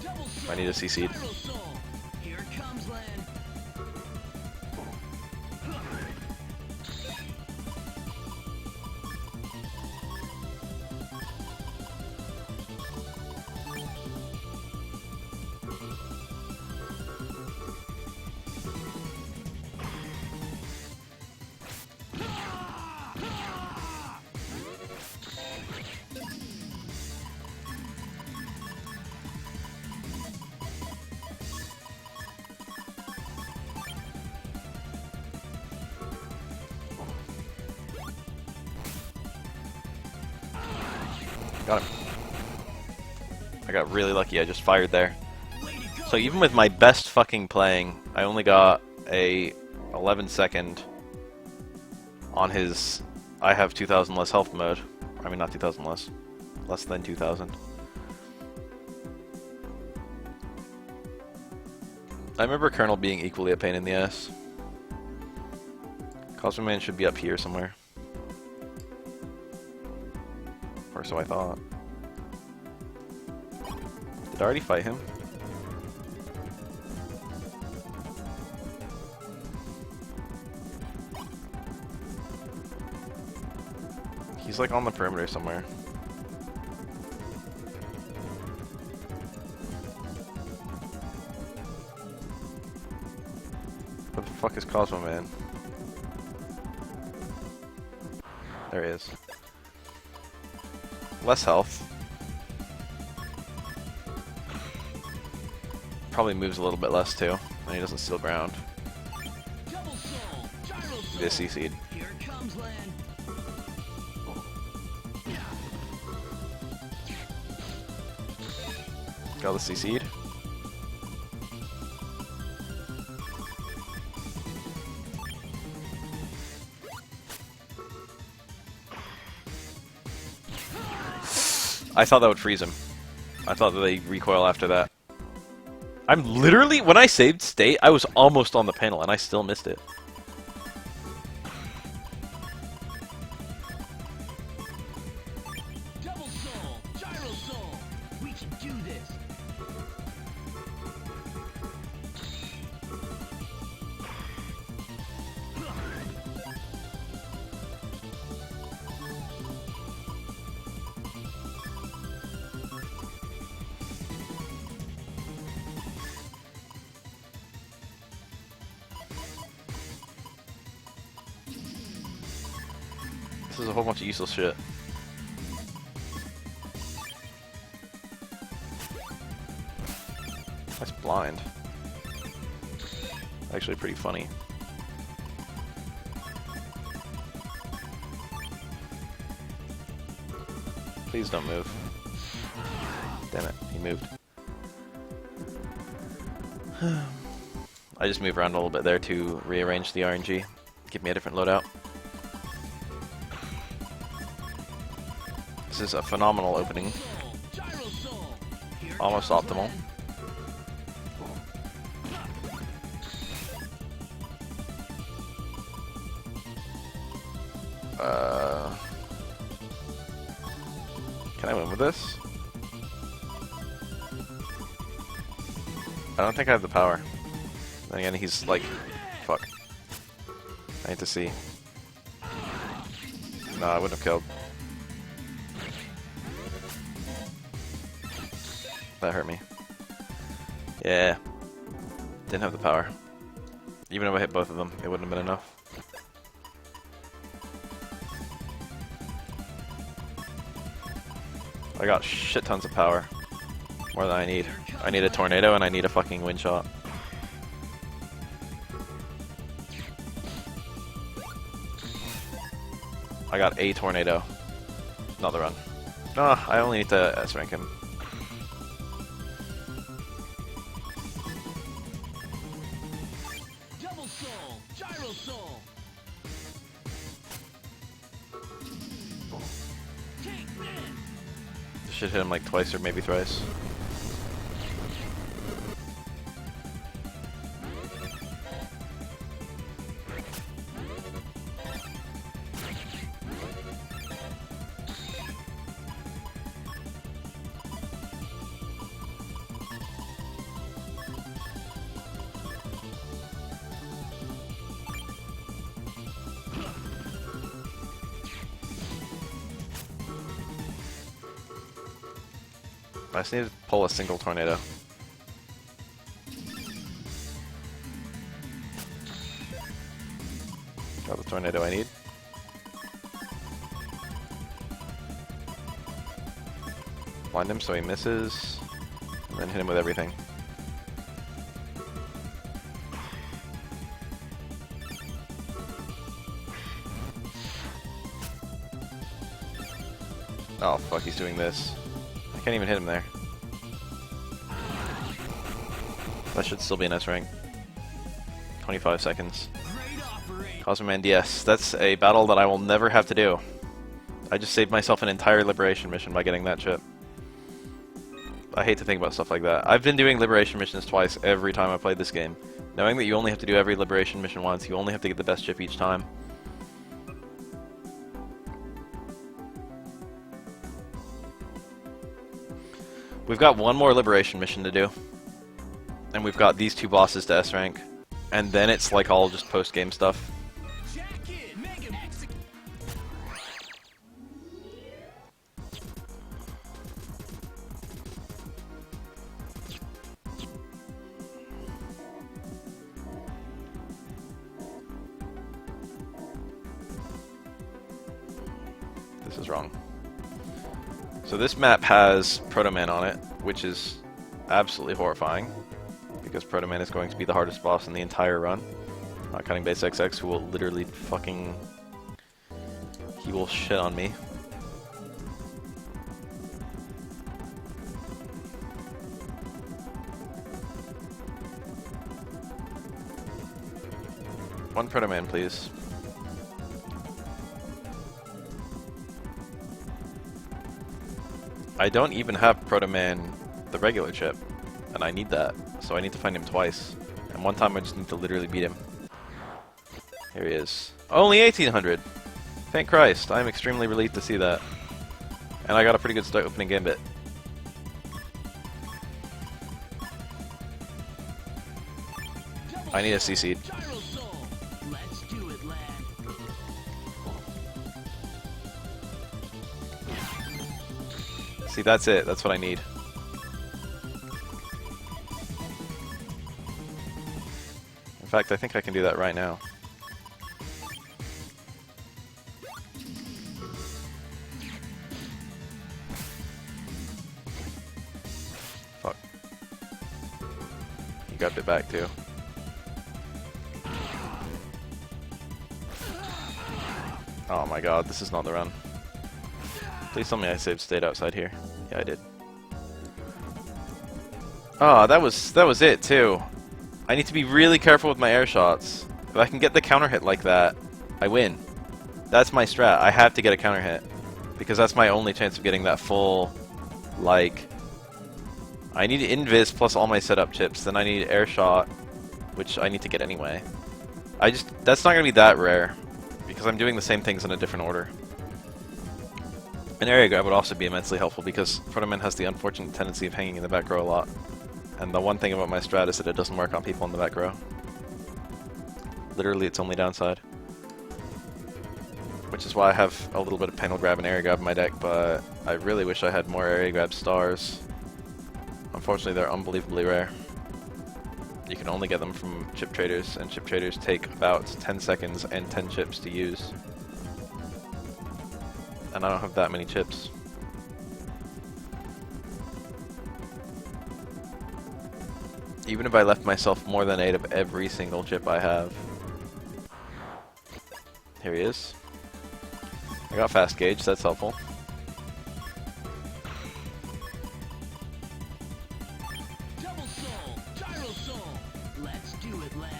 Double Soul. I need a CC. Gyro Soul. Here it comes, Len. Got him. I got really lucky, I just fired there. So even with my best fucking playing, I only got a 11-second on his I have 2,000 less health mode. I mean, not 2,000 less. Less than 2,000. I remember Colonel being equally a pain in the ass. Cosmo Man should be up here somewhere. Or so I thought. Did I already fight him? He's like on the perimeter somewhere. What the fuck is Cosmo Man? There he is. Less health. probably moves a little bit less too, and he doesn't steal ground. Double soul, gyro soul. This CC'd. Here it comes, Lan. Got the CC'd. I thought that would freeze him. I thought that they recoil after that. I'm literally, when I saved state, I was almost on the panel and I still missed it. Double soul, gyro soul. We can do this. This is a whole bunch of useless shit. That's blind. Actually pretty funny. Please don't move. Damn it, he moved. I just moved around a little bit there to rearrange the RNG. Give me a different loadout. This is a phenomenal opening. Gyro soul. Here Almost comes, optimal. Lan. Can I win with this? I don't think I have the power. Then again, he's like, fuck. I need to see. No, I wouldn't have killed. That hurt me. Yeah. Didn't have the power. Even if I hit both of them, it wouldn't have been enough. I got shit tons of power. More than I need. I need a tornado and I need a fucking wind shot. I got a tornado. Not the run. No, I only need to S-rank him. Double soul, gyro soul. Take this. Should hit him like twice or maybe thrice. I just need to pull a single tornado. Got the tornado I need. Blind him so he misses, and then hit him with everything. Oh fuck, he's doing this. I can't even hit him there. That should still be an S rank. 25 seconds. Great operation. Cosmoman DS. That's a battle that I will never have to do. I just saved myself an entire liberation mission by getting that chip. I hate to think about stuff like that. I've been doing liberation missions twice every time I played this game. Knowing that you only have to do every liberation mission once, you only have to get the best chip each time. We've got one more liberation mission to do. And we've got these two bosses to S rank. And then it's like all just post-game stuff. Check it. Make him execute. This is wrong. So this map has Proto Man on it, which is absolutely horrifying. because Proto Man is going to be the hardest boss in the entire run. Not counting Base XX, who will literally fucking... he will shit on me. One Proto Man, please. I don't even have Proto Man, the regular chip, and I need that, so I need to find him twice. And one time I just need to literally beat him. Here he is. Only 1800! Thank Christ, I'm extremely relieved to see that. And I got a pretty good start opening gambit. I need a CC. See, that's it. That's what I need. In fact, I think I can do that right now. Fuck. You got it back too. Oh my god, this is not the run. Please tell me I saved state outside here. Yeah, I did. Oh, that was it too. I need to be really careful with my air shots. If I can get the counter hit like that, I win. That's my strat. I have to get a counter hit. Because that's my only chance of getting that full, like... I need invis plus all my setup chips, then I need air shot, which I need to get anyway. That's not gonna be that rare. Because I'm doing the same things in a different order. An area grab would also be immensely helpful because Proto Man has the unfortunate tendency of hanging in the back row a lot. And the one thing about my strat is that it doesn't work on people in the back row. Literally, its only downside. Which is why I have a little bit of panel grab and area grab in my deck, but I really wish I had more area grab stars. Unfortunately, they're unbelievably rare. You can only get them from chip traders, and chip traders take about 10 seconds and 10 chips to use. And I don't have that many chips. Even if I left myself more than 8 of every single chip I have. Here he is. I got fast gauge, that's helpful. Double soul, gyro soul. Let's do it, lad.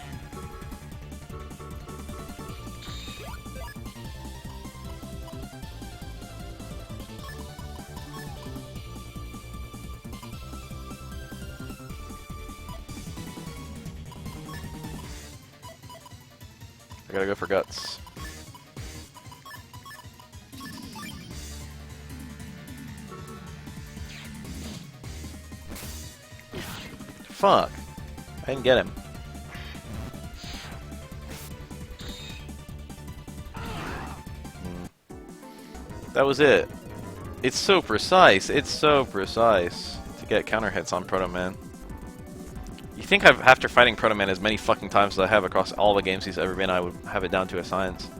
I gotta go for guts. Fuck. I didn't get him. That was it. It's so precise. It's so precise to get counter hits on Proto Man. You think after fighting Proto Man as many fucking times as I have across all the games he's ever been, I would have it down to a science.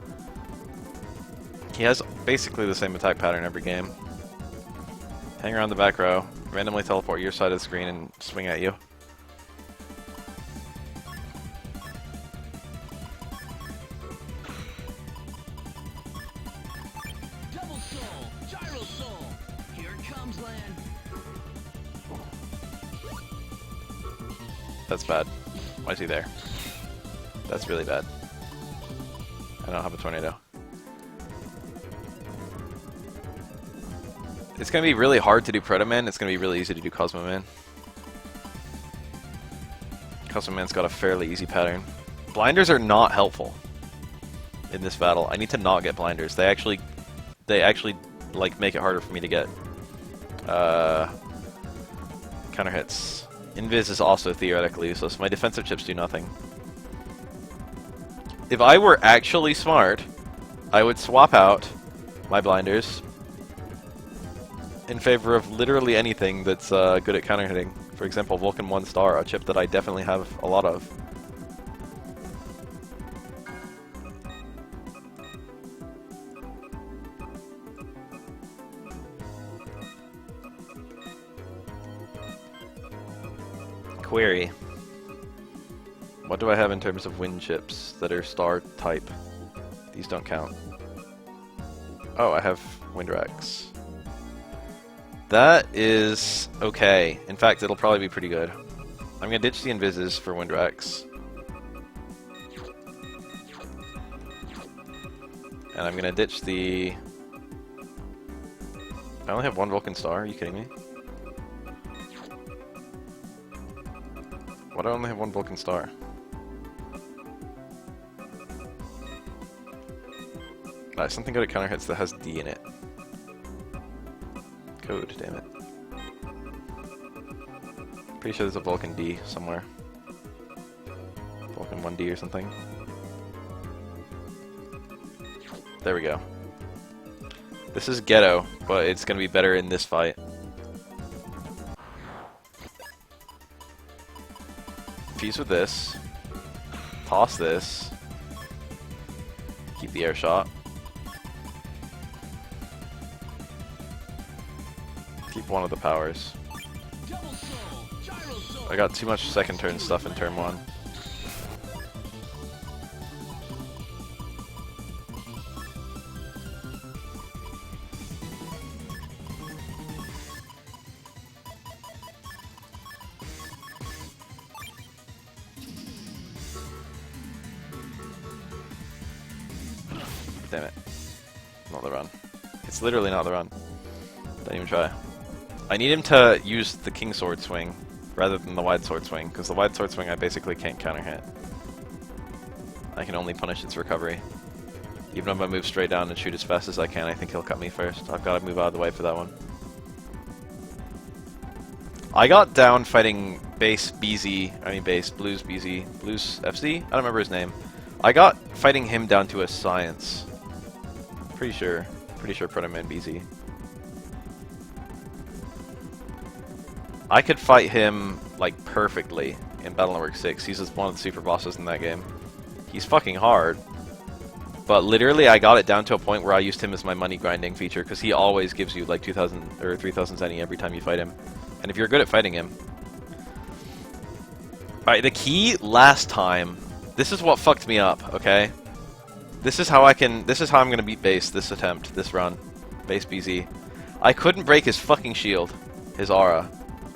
He has basically the same attack pattern every game. Hang around the back row, randomly teleport your side of the screen and swing at you. Double soul, gyro soul. Here it comes, lad. That's bad. Why is he there? That's really bad. I don't have a tornado. It's gonna be really hard to do Proto Man, it's gonna be really easy to do Cosmo Man. Cosmo Man's got a fairly easy pattern. Blinders are not helpful in this battle. I need to not get blinders. They actually like make it harder for me to get counter hits. Invis is also theoretically useless. My defensive chips do nothing. If I were actually smart, I would swap out my blinders in favor of literally anything that's good at counter hitting. For example, Vulcan 1 star, a chip that I definitely have a lot of. Query. What do I have in terms of wind chips that are star type? These don't count. Oh, I have wind racks. That is okay. In fact, it'll probably be pretty good. I'm gonna ditch the invises for wind racks. And I'm gonna ditch the... I only have one Vulcan star, are you kidding me? Why do I only have one Vulcan star? Alright, something good at counter hits that has D in it. Code, damn it. Pretty sure there's a Vulcan D somewhere. Vulcan 1D or something. There we go. This is ghetto, but it's gonna be better in this fight. Fuse with this. Toss this. Keep the air shot. Keep one of the powers. I got too much second turn stuff in turn 1. Damn it. Not the run. It's literally not the run. Don't even try. I need him to use the King Sword Swing rather than the Wide Sword Swing, because the Wide Sword Swing I basically can't counter hit. I can only punish its recovery. Even if I move straight down and shoot as fast as I can, I think he'll cut me first. I've got to move out of the way for that one. I got down fighting Blues BZ, Blues FC? I don't remember his name. I got fighting him down to a science. Pretty sure Protoman BZ. I could fight him, like, perfectly in Battle Network 6. He's just one of the super bosses in that game. He's fucking hard. But literally, I got it down to a point where I used him as my money grinding feature, because he always gives you, like, 2,000 or 3,000 zenny every time you fight him. And if you're good at fighting him... Alright, the key last time... This is what fucked me up, okay? This is how I'm gonna beat Base this attempt, this run. Base BZ. I couldn't break his fucking shield. His aura.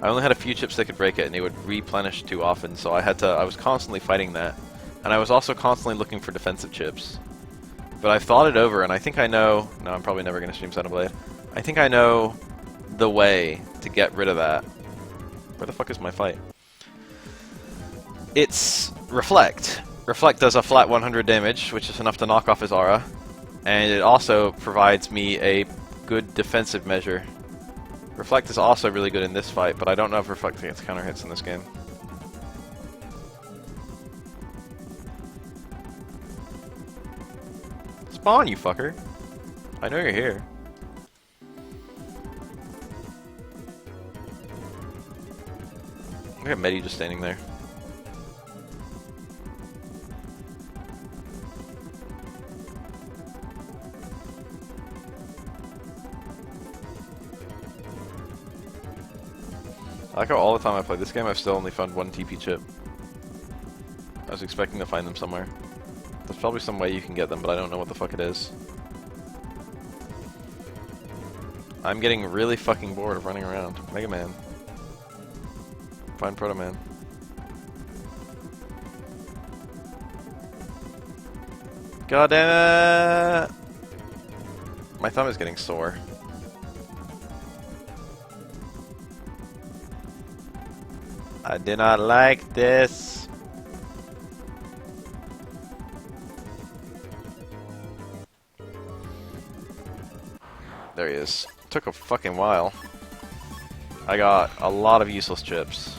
I only had a few chips that could break it, and they would replenish too often, so I was constantly fighting that. And I was also constantly looking for defensive chips. But I've thought it over, and I think I know... No, I'm probably never going to stream Xenoblade. I think I know the way to get rid of that. Where the fuck is my fight? It's Reflect. Reflect does a flat 100 damage, which is enough to knock off his aura. And it also provides me a good defensive measure. Reflect is also really good in this fight, but I don't know if Reflect gets counter hits in this game. Spawn, you fucker! I know you're here. Look at Medi just standing there. I like how all the time I played this game, I've still only found one TP chip. I was expecting to find them somewhere. There's probably some way you can get them, but I don't know what the fuck it is. I'm getting really fucking bored of running around. Mega Man. Find Proto Man. God damn it! My thumb is getting sore. I do not like this. There he is. Took a fucking while. I got a lot of useless chips.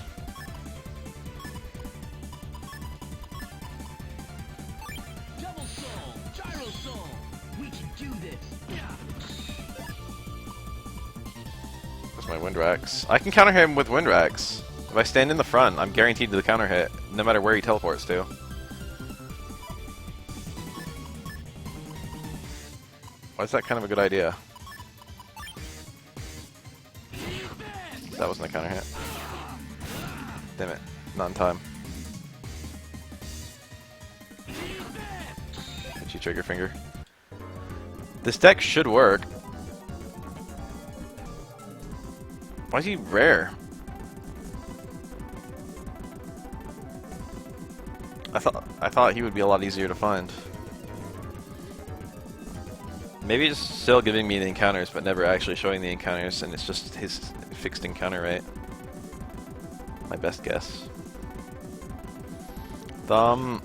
Double soul, gyro soul. We can do this. That's my wind racks. I can counter him with wind racks. If I stand in the front, I'm guaranteed to the counter hit, no matter where he teleports to. Why is that kind of a good idea? That wasn't a counter hit. Damn it. Not in time. trigger finger. This deck should work. Why is he rare? I thought he would be a lot easier to find. Maybe he's still giving me the encounters, but never actually showing the encounters, and it's just his fixed encounter rate. My best guess. Thumb,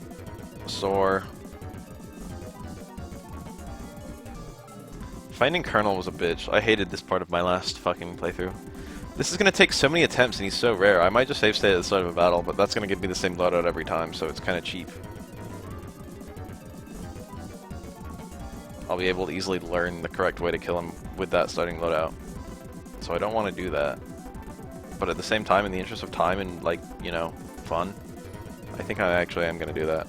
sore. Finding Colonel was a bitch. I hated this part of my last fucking playthrough. This is gonna take so many attempts and he's so rare. I might just save state at the start of a battle, but that's gonna give me the same loadout every time, so it's kinda cheap. I'll be able to easily learn the correct way to kill him with that starting loadout. So I don't want to do that. But at the same time, in the interest of time and, like, you know, fun, I think I actually am gonna do that.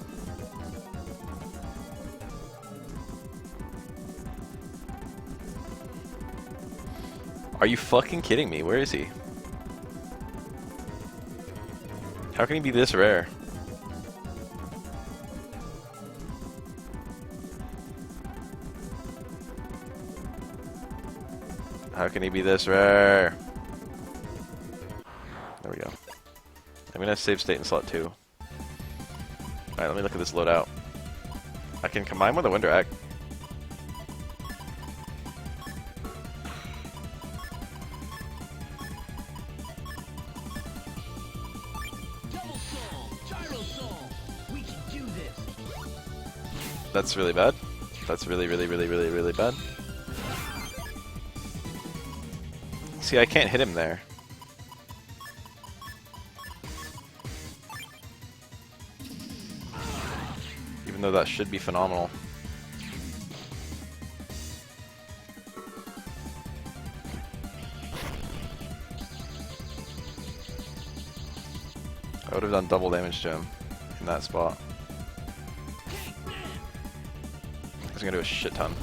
Are you fucking kidding me? Where is he? How can he be this rare? How can he be this rare? There we go. I'm gonna save state in slot 2. Alright, let me look at this loadout. I can combine with a Wind Rack. That's really bad. That's really bad. See, I can't hit him there. Even though that should be phenomenal. I would have done double damage to him in that spot. He's gonna do a shit ton.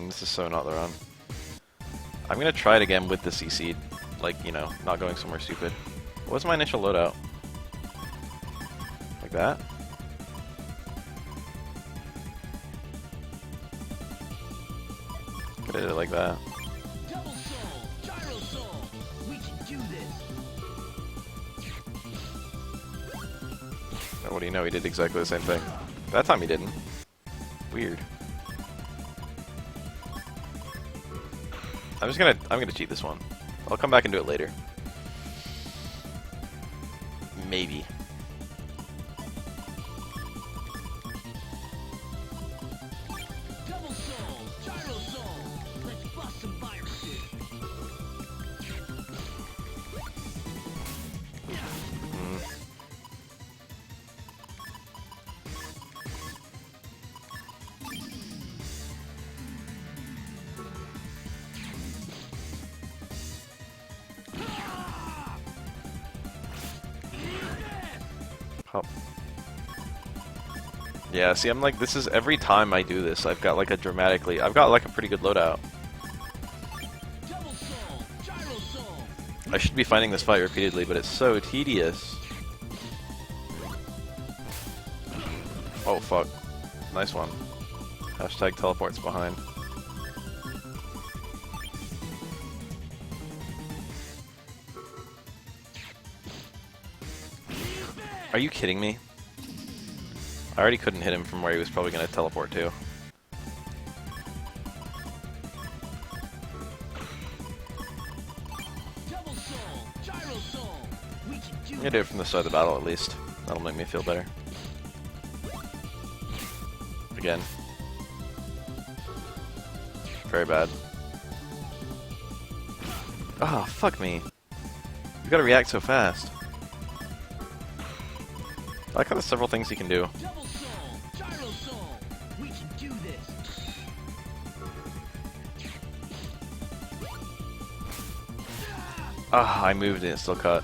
This is so not the run. I'm gonna try it again with the CC, like, you know, not going somewhere stupid. What was my initial loadout? Like that? Could have did it like that. Double soul, gyro soul. We can do this. Oh, what do you know? He did exactly the same thing. That time he didn't. Weird. I'm gonna cheat this one. I'll come back and do it later. Maybe. Double soul, gyro soul. Let's bust some viruses. Oh. Yeah, see, I'm like, this is every time I do this, I've got like a pretty good loadout. Double soul, gyro soul. I should be finding this fight repeatedly, but it's so tedious. Oh, fuck. Nice one. Hashtag teleports behind. Are you kidding me? I already couldn't hit him from where he was probably going to teleport to. Double soul, gyro soul. We can do I'm going to do it from the start of the battle at least. That'll make me feel better. Again. Very bad. Ah, oh, fuck me. You gotta react so fast. I like how there's several things he can do. Double soul, gyro soul. We can do this. Ah, I moved and it still cut.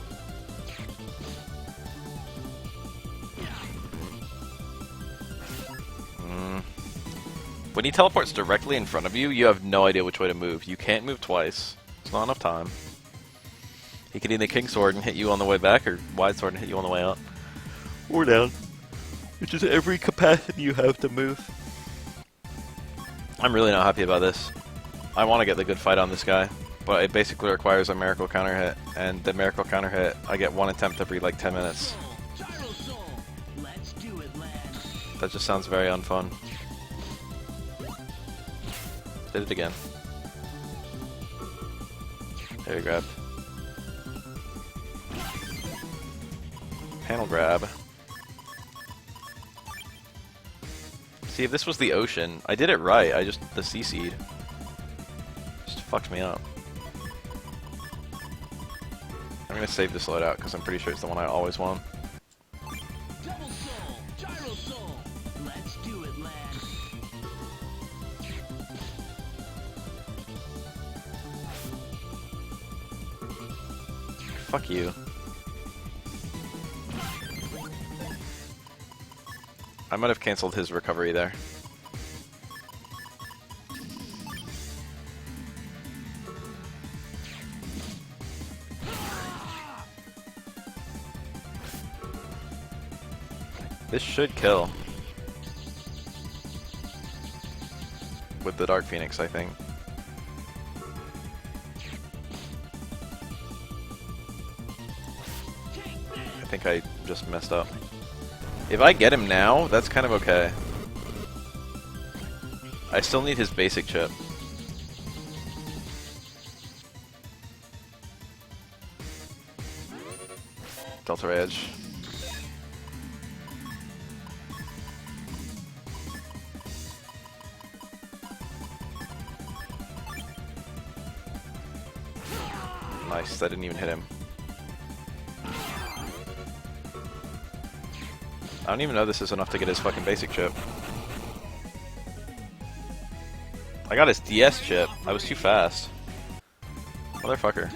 When he teleports directly in front of you, you have no idea which way to move. You can't move twice. It's not enough time. He can either King Sword and hit you on the way back, or Wide Sword and hit you on the way up. Or down. Which is every capacity you have to move. I'm really not happy about this. I want to get the good fight on this guy, but it basically requires a miracle counter hit, and the miracle counter hit, I get one attempt every like 10 minutes. That just sounds very unfun. Did it again. There you grab. Panel grab. See, if this was the ocean, I did it right. The CC'd. Just fucked me up. I'm gonna save this loadout because I'm pretty sure it's the one I always want. Double soul, gyro soul. Let's do it, lad. Fuck you. I might have cancelled his recovery there. This should kill. With the Dark Phoenix, I think. I think I just messed up. If I get him now, that's kind of okay. I still need his basic chip. Delta Edge. Nice, that didn't even hit him. I don't even know this is enough to get his fucking basic chip. I got his DS chip. I was too fast. Motherfucker.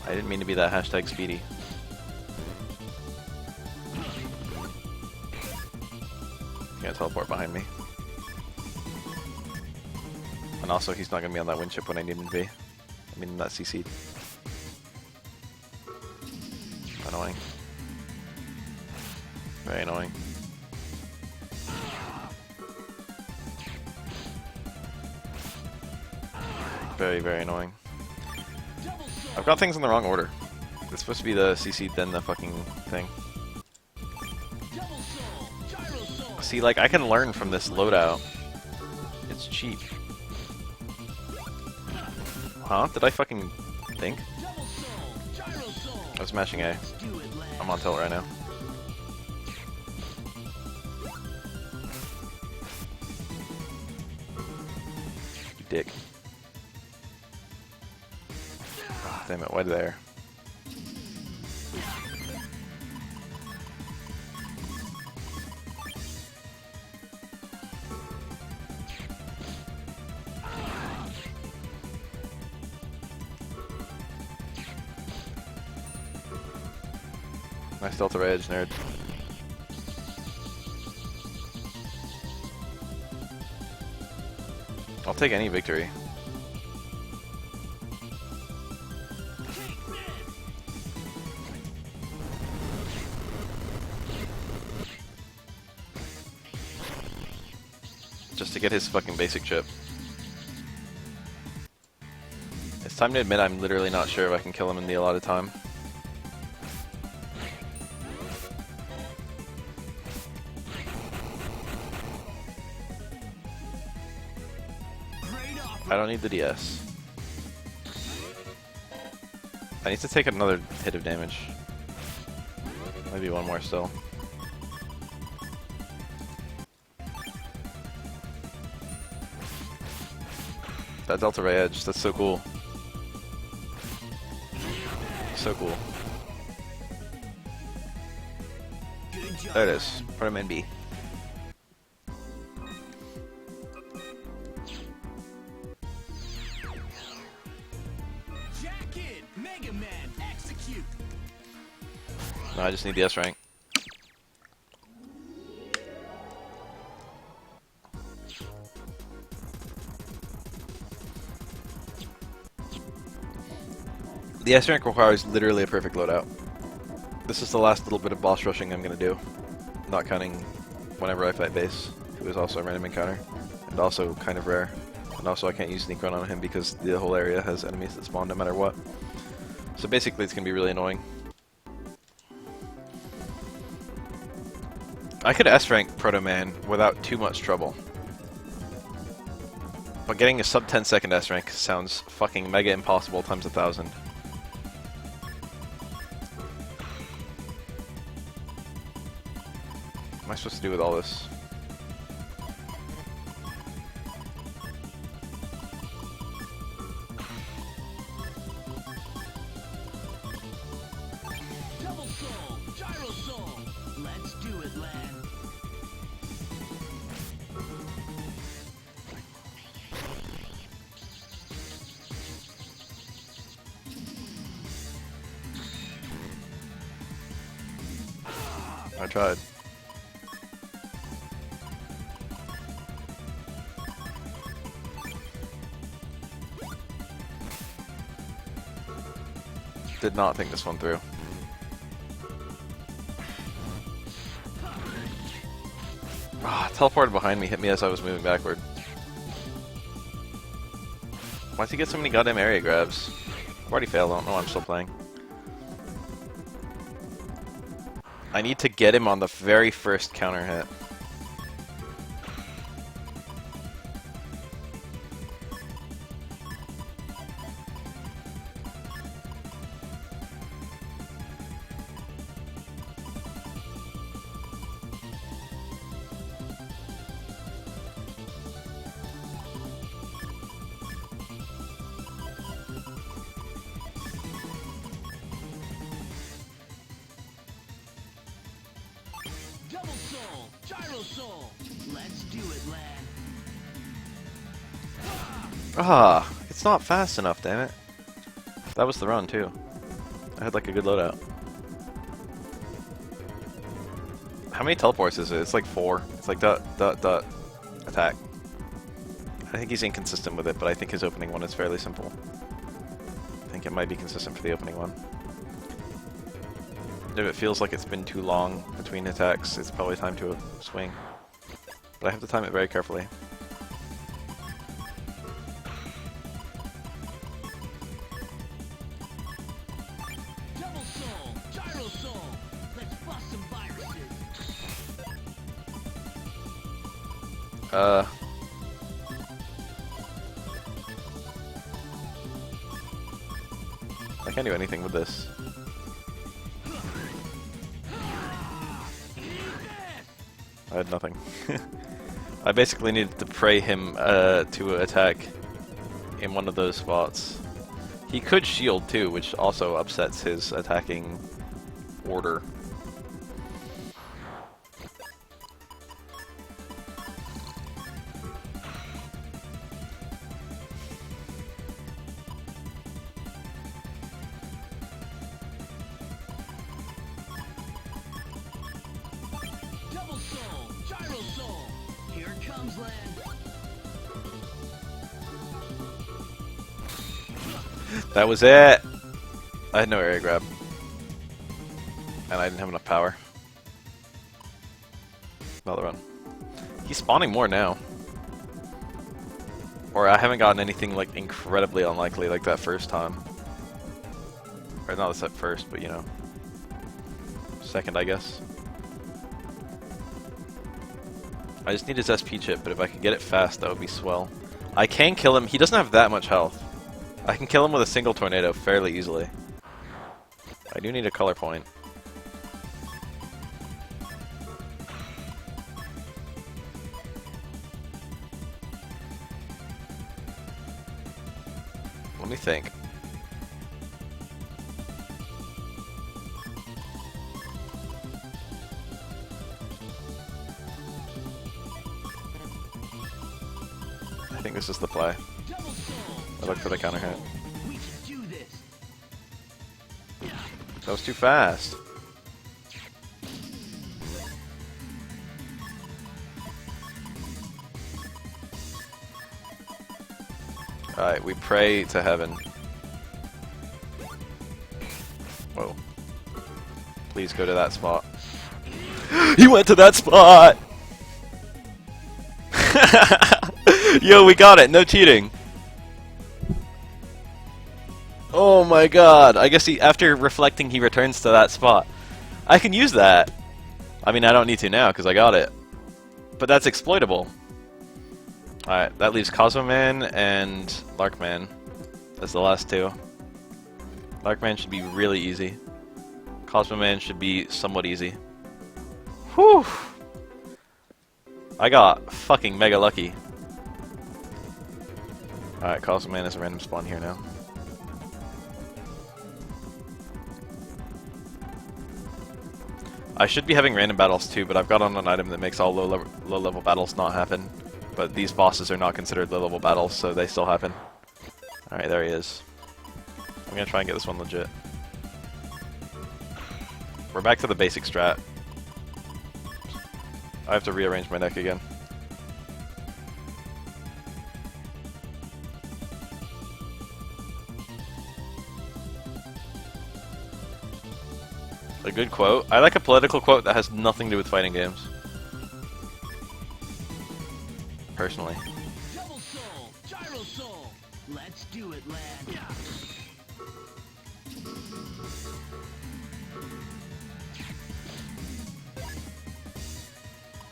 I didn't mean to be that hashtag speedy. He's gonna teleport behind me. And also, he's not gonna be on that wind chip when I need him to be. I mean, that CC'd. Annoying. Very annoying. Very, very annoying. I've got things in the wrong order. It's supposed to be the CC, then the fucking thing. See, like, I can learn from this loadout. It's cheap. Huh? Did I fucking think? I was smashing A. I'm on tilt right now. You dick. Oh, damn it, why there? Nice Delta Edge, nerd. I'll take any victory. Just to get his fucking basic chip. It's time to admit I'm literally not sure if I can kill him in the allotted time. I don't need the DS. I need to take another hit of damage. Maybe one more still. That Delta Ray Edge, that's so cool. So cool. There it is. Put him in B. No, I just need the S rank. The S rank requires literally a perfect loadout. This is the last little bit of boss rushing I'm going to do. Not counting whenever I fight base, who is also a random encounter. And also kind of rare. And also I can't use sneak run on him because the whole area has enemies that spawn no matter what. So basically it's going to be really annoying. I could S-rank Proto Man without too much trouble. But getting a sub 10 second S-rank sounds fucking mega impossible times 1,000. What am I supposed to do with all this? Double soul, gyro soul. Let's do it, lad. I tried. Did not think this one through. Ah, teleported behind me, hit me as I was moving backward. Why'd he get so many goddamn area grabs? I've already failed, I don't know why I'm still playing. I need to get him on the very first counter hit. Double soul, gyro soul. Let's do it, lad. Ah, it's not fast enough, damn it. That was the run, too. I had like a good loadout. How many teleports is it? It's like 4. It's like dot, dot, dot, attack. I think he's inconsistent with it, but I think his opening one is fairly simple. I think it might be consistent for the opening one. If it feels like it's been too long between attacks, it's probably time to swing. But I have to time it very carefully. Double soul, gyro soul. Let's bust some viruses. I can't do anything with this. I had nothing. I basically needed to pray him to attack in one of those spots. He could shield too, which also upsets his attacking order. Double soul, gyro soul. Here it comes, lad. That was it! I had no area grab. And I didn't have enough power. Another run. He's spawning more now. Or I haven't gotten anything like incredibly unlikely like that first time. Or not that first, but you know. Second, I guess. I just need his SP chip, but if I could get it fast, that would be swell. I can kill him. He doesn't have that much health. I can kill him with a single tornado fairly easily. I do need a color point. Let me think. I think this is the play. Double soul. I look for the counter hit. We can do this. That was too fast. Alright, we pray to heaven. Whoa. Please go to that spot. He went to that spot! Yo, we got it! No cheating! Oh my god! I guess after reflecting, he returns to that spot. I can use that! I mean, I don't need to now, because I got it. But that's exploitable. Alright, that leaves Cosmoman and Larkman as the last two. Larkman should be really easy. Cosmoman should be somewhat easy. Whew! I got fucking mega lucky. Alright, Cosmoman is a random spawn here now. I should be having random battles too, but I've got on an item that makes all low level battles not happen. But these bosses are not considered low level battles, so they still happen. Alright, there he is. I'm gonna try and get this one legit. We're back to the basic strat. I have to rearrange my deck again. A good quote? I like a political quote that has nothing to do with fighting games. Personally. Double soul, gyro soul. Let's do it, lad.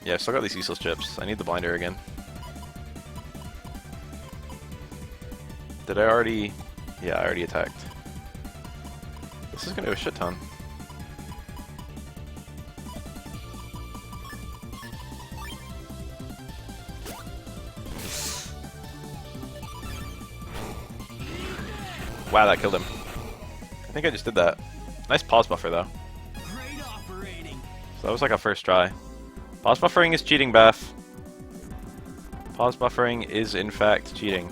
Yeah, I've still got these useless chips. I need the blinder again. Did I already... Yeah, I already attacked. This is gonna do a shit ton. Wow, that killed him. I think I just did that. Nice pause buffer, though. Great operating. So that was like a first try. Pause buffering is cheating, Beth. Pause buffering is, in fact, cheating.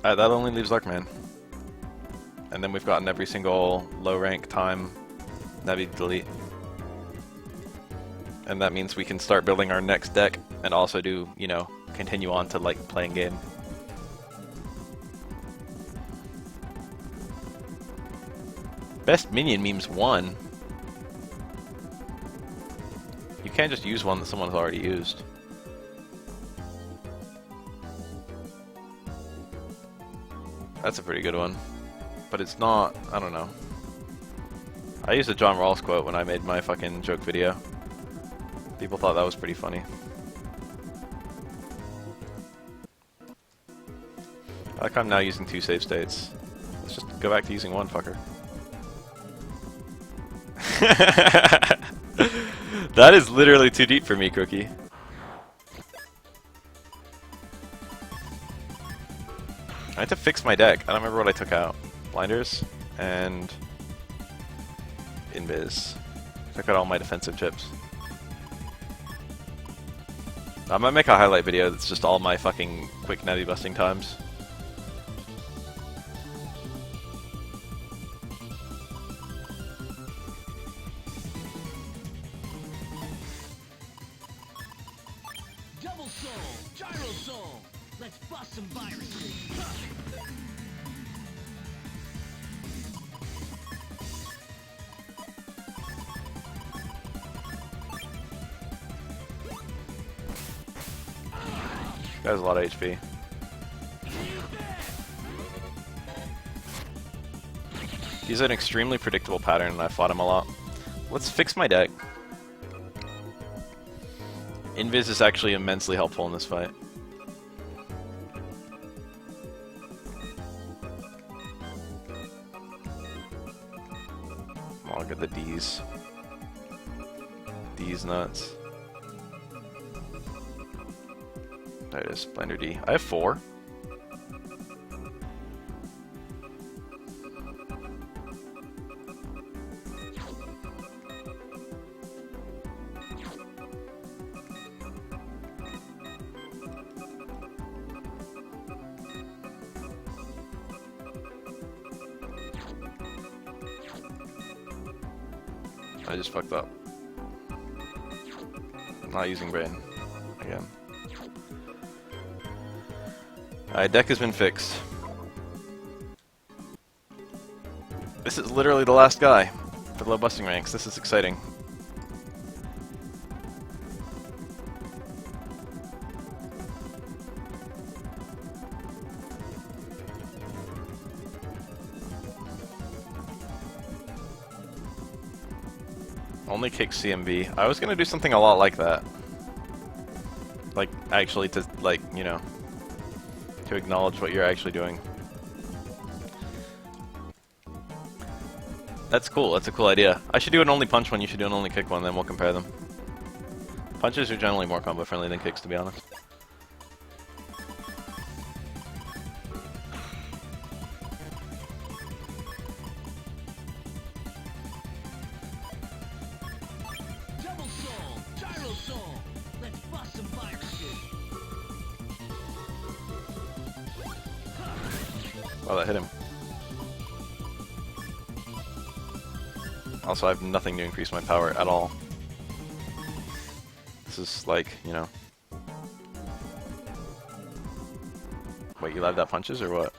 Alright, that only leaves Larkman. And then we've gotten every single low rank time Navi delete. And that means we can start building our next deck and also do, you know, continue on to, like, playing game. Best minion memes 1. You can't just use one that someone's already used. That's a pretty good one. But it's not, I don't know. I used a John Rawls quote when I made my fucking joke video. People thought that was pretty funny. I like I'm now using 2 save states. Let's just go back to using 1, fucker. That is literally too deep for me, Cookie. I had to fix my deck. I don't remember what I took out. Blinders and Invis. Took out all my defensive chips. I might make a highlight video that's just all my fucking quick natty busting times. Double soul, gyro soul. Let's bust some viruses. That has a lot of HP. He's an extremely predictable pattern and I fought him a lot. Let's fix my deck. Invis is actually immensely helpful in this fight. I'll get the D's. D's nuts. There it is, Blender D. I have 4. I just fucked up. I'm not using brain again. Alright, deck has been fixed. This is literally the last guy for the low busting ranks. This is exciting. Only kick CMB. I was gonna do something a lot like that. Like, actually to, like, you know, to acknowledge what you're actually doing. That's cool, that's a cool idea. I should do an only punch one, you should do an only kick one, then we'll compare them. Punches are generally more combo friendly than kicks, to be honest. Double soul, gyro soul. Let's bust some viruses. Wow, that hit him. Also, I have nothing to increase my power at all. This is like, you know... Wait, you live that punches or what?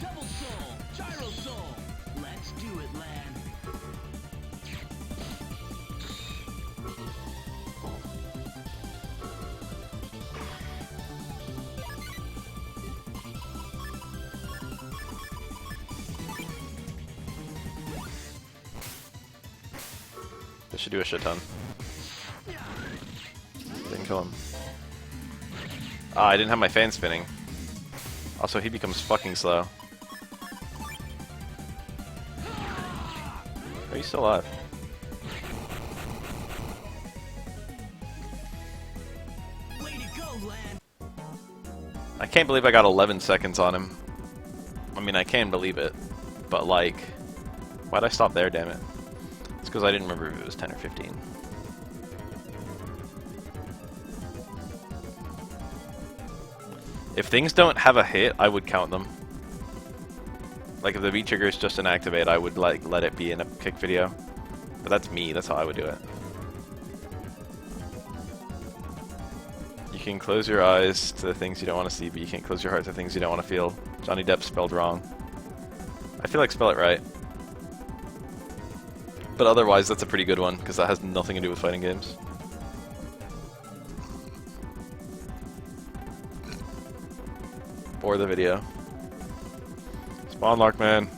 Double soul, gyro soul. Let's do it, Lan. This should do a shit ton. Didn't kill him. Ah, I didn't have my fan spinning. Also, he becomes fucking slow. Are you still alive? Way to go, Lan. I can't believe I got 11 seconds on him. I mean, I can believe it, but like, why'd I stop there, damn it? It's because I didn't remember if it was 10 or 15. If things don't have a hit, I would count them. Like if the V trigger is just an activate, I would like let it be in a kick video. But that's me, that's how I would do it. You can close your eyes to the things you don't want to see, but you can't close your heart to things you don't want to feel. Johnny Depp spelled wrong. I feel like spell it right. But otherwise, that's a pretty good one, because that has nothing to do with fighting games. Or the video. Spawn Lark, man.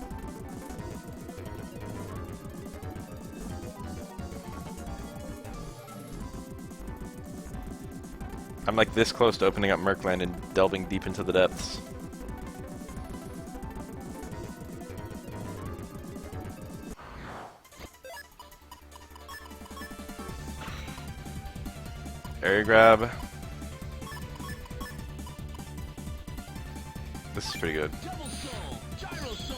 I'm like this close to opening up Merkland and delving deep into the depths. Area grab. This is pretty good. Double soul, gyro soul.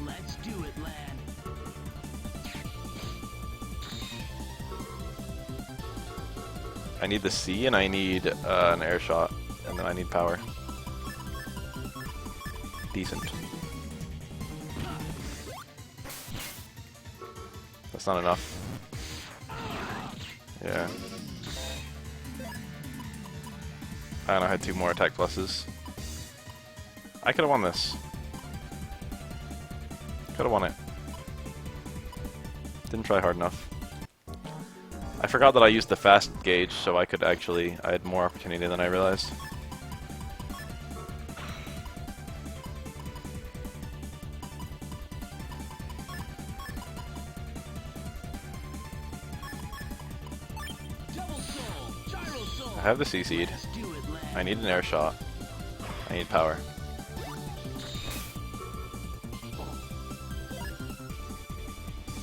Let's do it, Lan. I need the C and I need an air shot, and then I need power. Decent. That's not enough. Yeah. And I had 2 more attack pluses. I could have won this. Could have won it. Didn't try hard enough. I forgot that I used the fast gauge, so I could actually... I had more opportunity than I realized. Double soul, gyro soul. I have the C-seed. Let's do it, Lan. I need an air shot. I need power.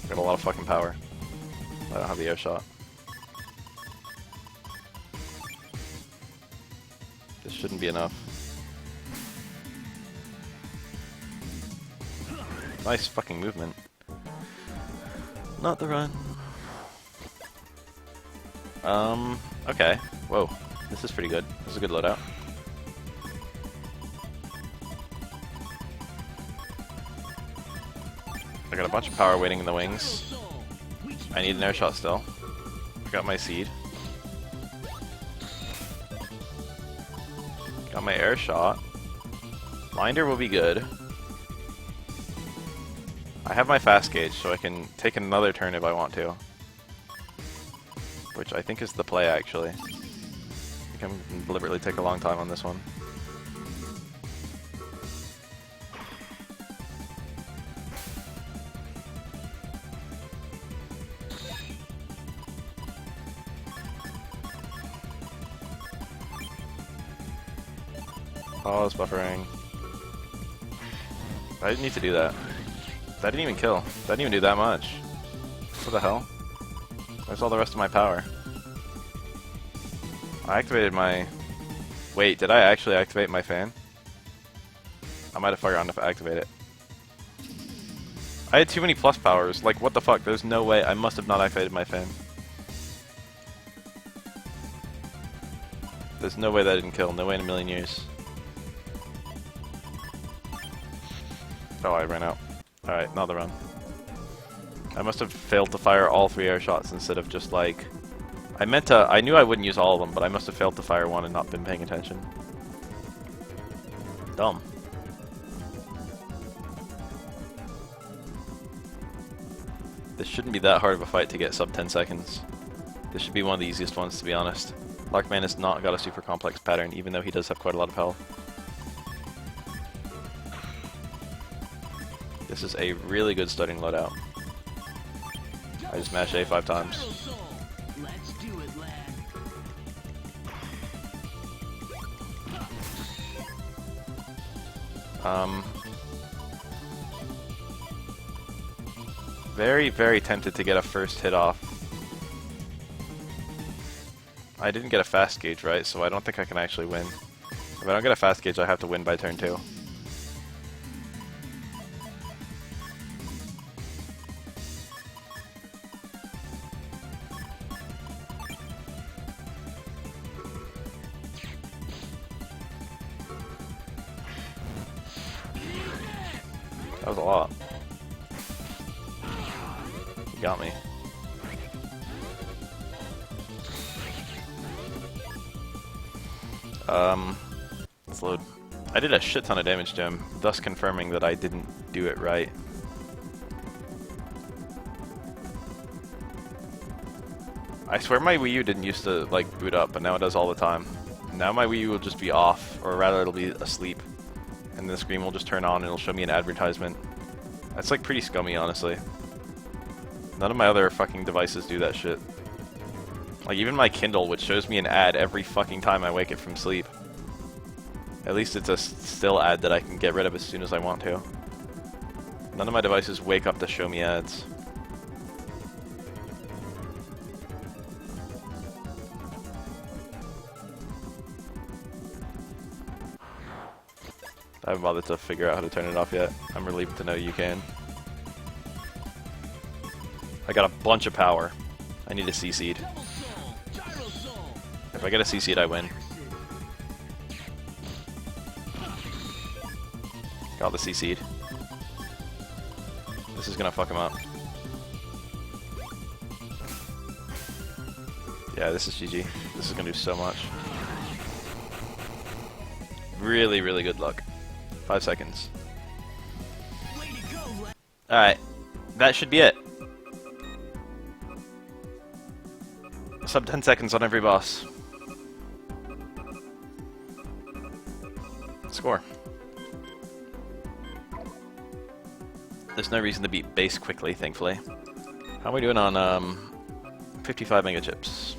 Got a lot of fucking power. I don't have the air shot. This shouldn't be enough. Nice fucking movement. Not the run. Okay. Whoa. This is pretty good. This is a good loadout. I got a bunch of power waiting in the wings. I need an air shot still. I got my seed. Got my air shot. Blinder will be good. I have my fast gauge, so I can take another turn if I want to. Which I think is the play, actually. I think I'm going to deliberately take a long time on this one. Oh, it's buffering. I didn't need to do that. That didn't even kill. That didn't even do that much. What the hell? Where's all the rest of my power? I activated my... Wait, did I actually activate my fan? I might have forgotten to activate it. I had too many plus powers. Like, what the fuck? There's no way. I must have not activated my fan. There's no way that didn't kill. No way in a million years. Oh, I ran out. Alright, not the run. I must have failed to fire all 3 air shots instead of just like... I knew I wouldn't use all of them, but I must have failed to fire one and not been paying attention. Dumb. This shouldn't be that hard of a fight to get sub 10 seconds. This should be one of the easiest ones, to be honest. Larkman has not got a super complex pattern, even though he does have quite a lot of health. This is a really good starting loadout. I just mashed A 5 times. Let's do it, lad. Very, very tempted to get a first hit off. I didn't get a fast gauge, right? So I don't think I can actually win. If I don't get a fast gauge, I have to win by turn 2. That was a lot. You got me. Let's load. I did a shit ton of damage to him, thus confirming that I didn't do it right. I swear my Wii U didn't used to like boot up, but now it does all the time. Now my Wii U will just be off, or rather it'll be asleep. And the screen will just turn on and it'll show me an advertisement. That's like pretty scummy, honestly. None of my other fucking devices do that shit. Like even my Kindle, which shows me an ad every fucking time I wake it from sleep. At least it's a still ad that I can get rid of as soon as I want to. None of my devices wake up to show me ads. I haven't bothered to figure out how to turn it off yet. I'm relieved to know you can. I got a bunch of power. I need a C-seed. If I get a C-seed, I win. Got the C-seed. This is gonna fuck him up. Yeah, this is GG. This is gonna do so much. Really, really good luck. 5 seconds. Alright. That should be it. Sub 10 seconds on every boss. Score. There's no reason to beat base quickly, thankfully. How are we doing on 55 mega chips?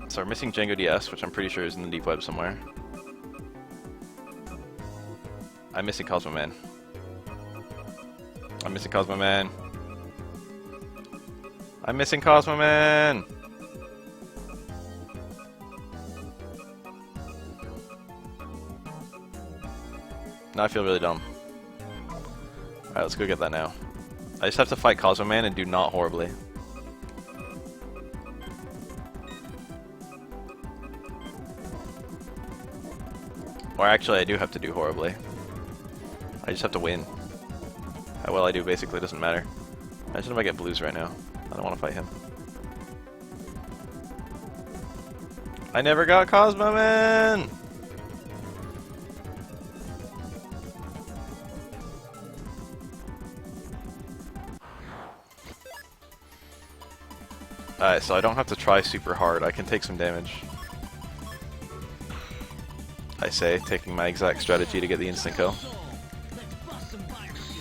So we're missing Django DS, which I'm pretty sure is in the deep web somewhere. I'm missing Cosmo Man. I'm missing Cosmo Man. I'm missing Cosmo Man! Now I feel really dumb. Alright, let's go get that now. I just have to fight Cosmo Man and do not horribly. Or actually, I do have to do horribly. I just have to win. How well I do basically doesn't matter. Imagine if I get blues right now. I don't want to fight him. I never got Cosmo Man! Alright, so I don't have to try super hard. I can take some damage. I say, taking my exact strategy to get the instant kill. Soul. Let's bust some viruses.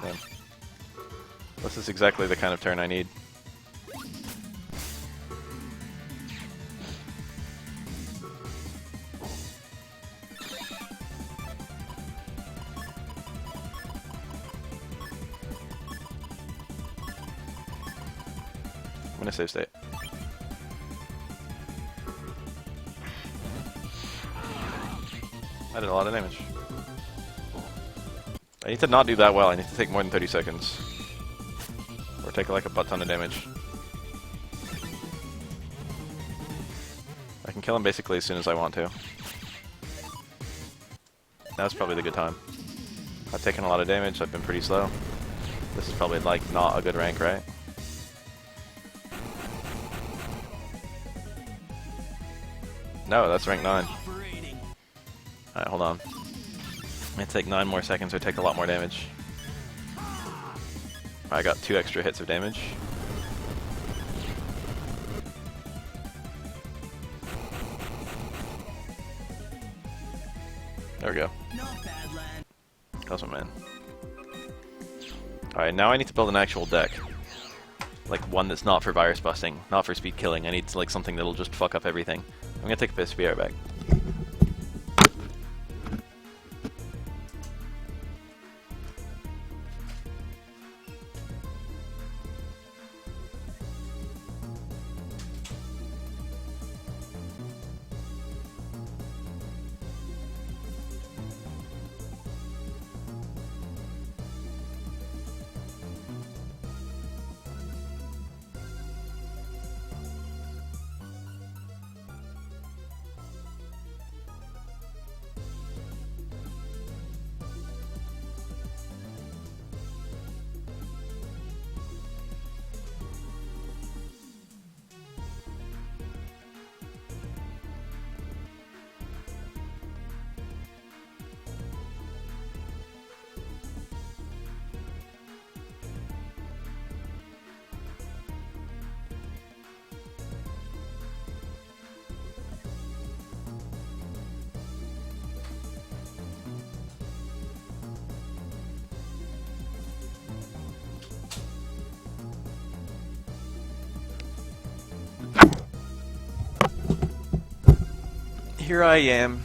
Damn. This is exactly the kind of turn I need. I'm gonna save state. I did a lot of damage. I need to not do that well. I need to take more than 30 seconds. Or take like a butt ton of damage. I can kill him basically as soon as I want to. Now's probably the good time. I've taken a lot of damage, I've been pretty slow. This is probably like not a good rank, right? No, that's rank 9. Operating. Alright, hold on. I'm gonna take 9 more seconds or take a lot more damage. I got 2 extra hits of damage. There we go. Not bad, lad. Cosmo Man. Alright, now I need to build an actual deck. Like one that's not for virus busting, not for speed killing. I need like something that'll just fuck up everything. I'm gonna take a piss, be right back. Here I am,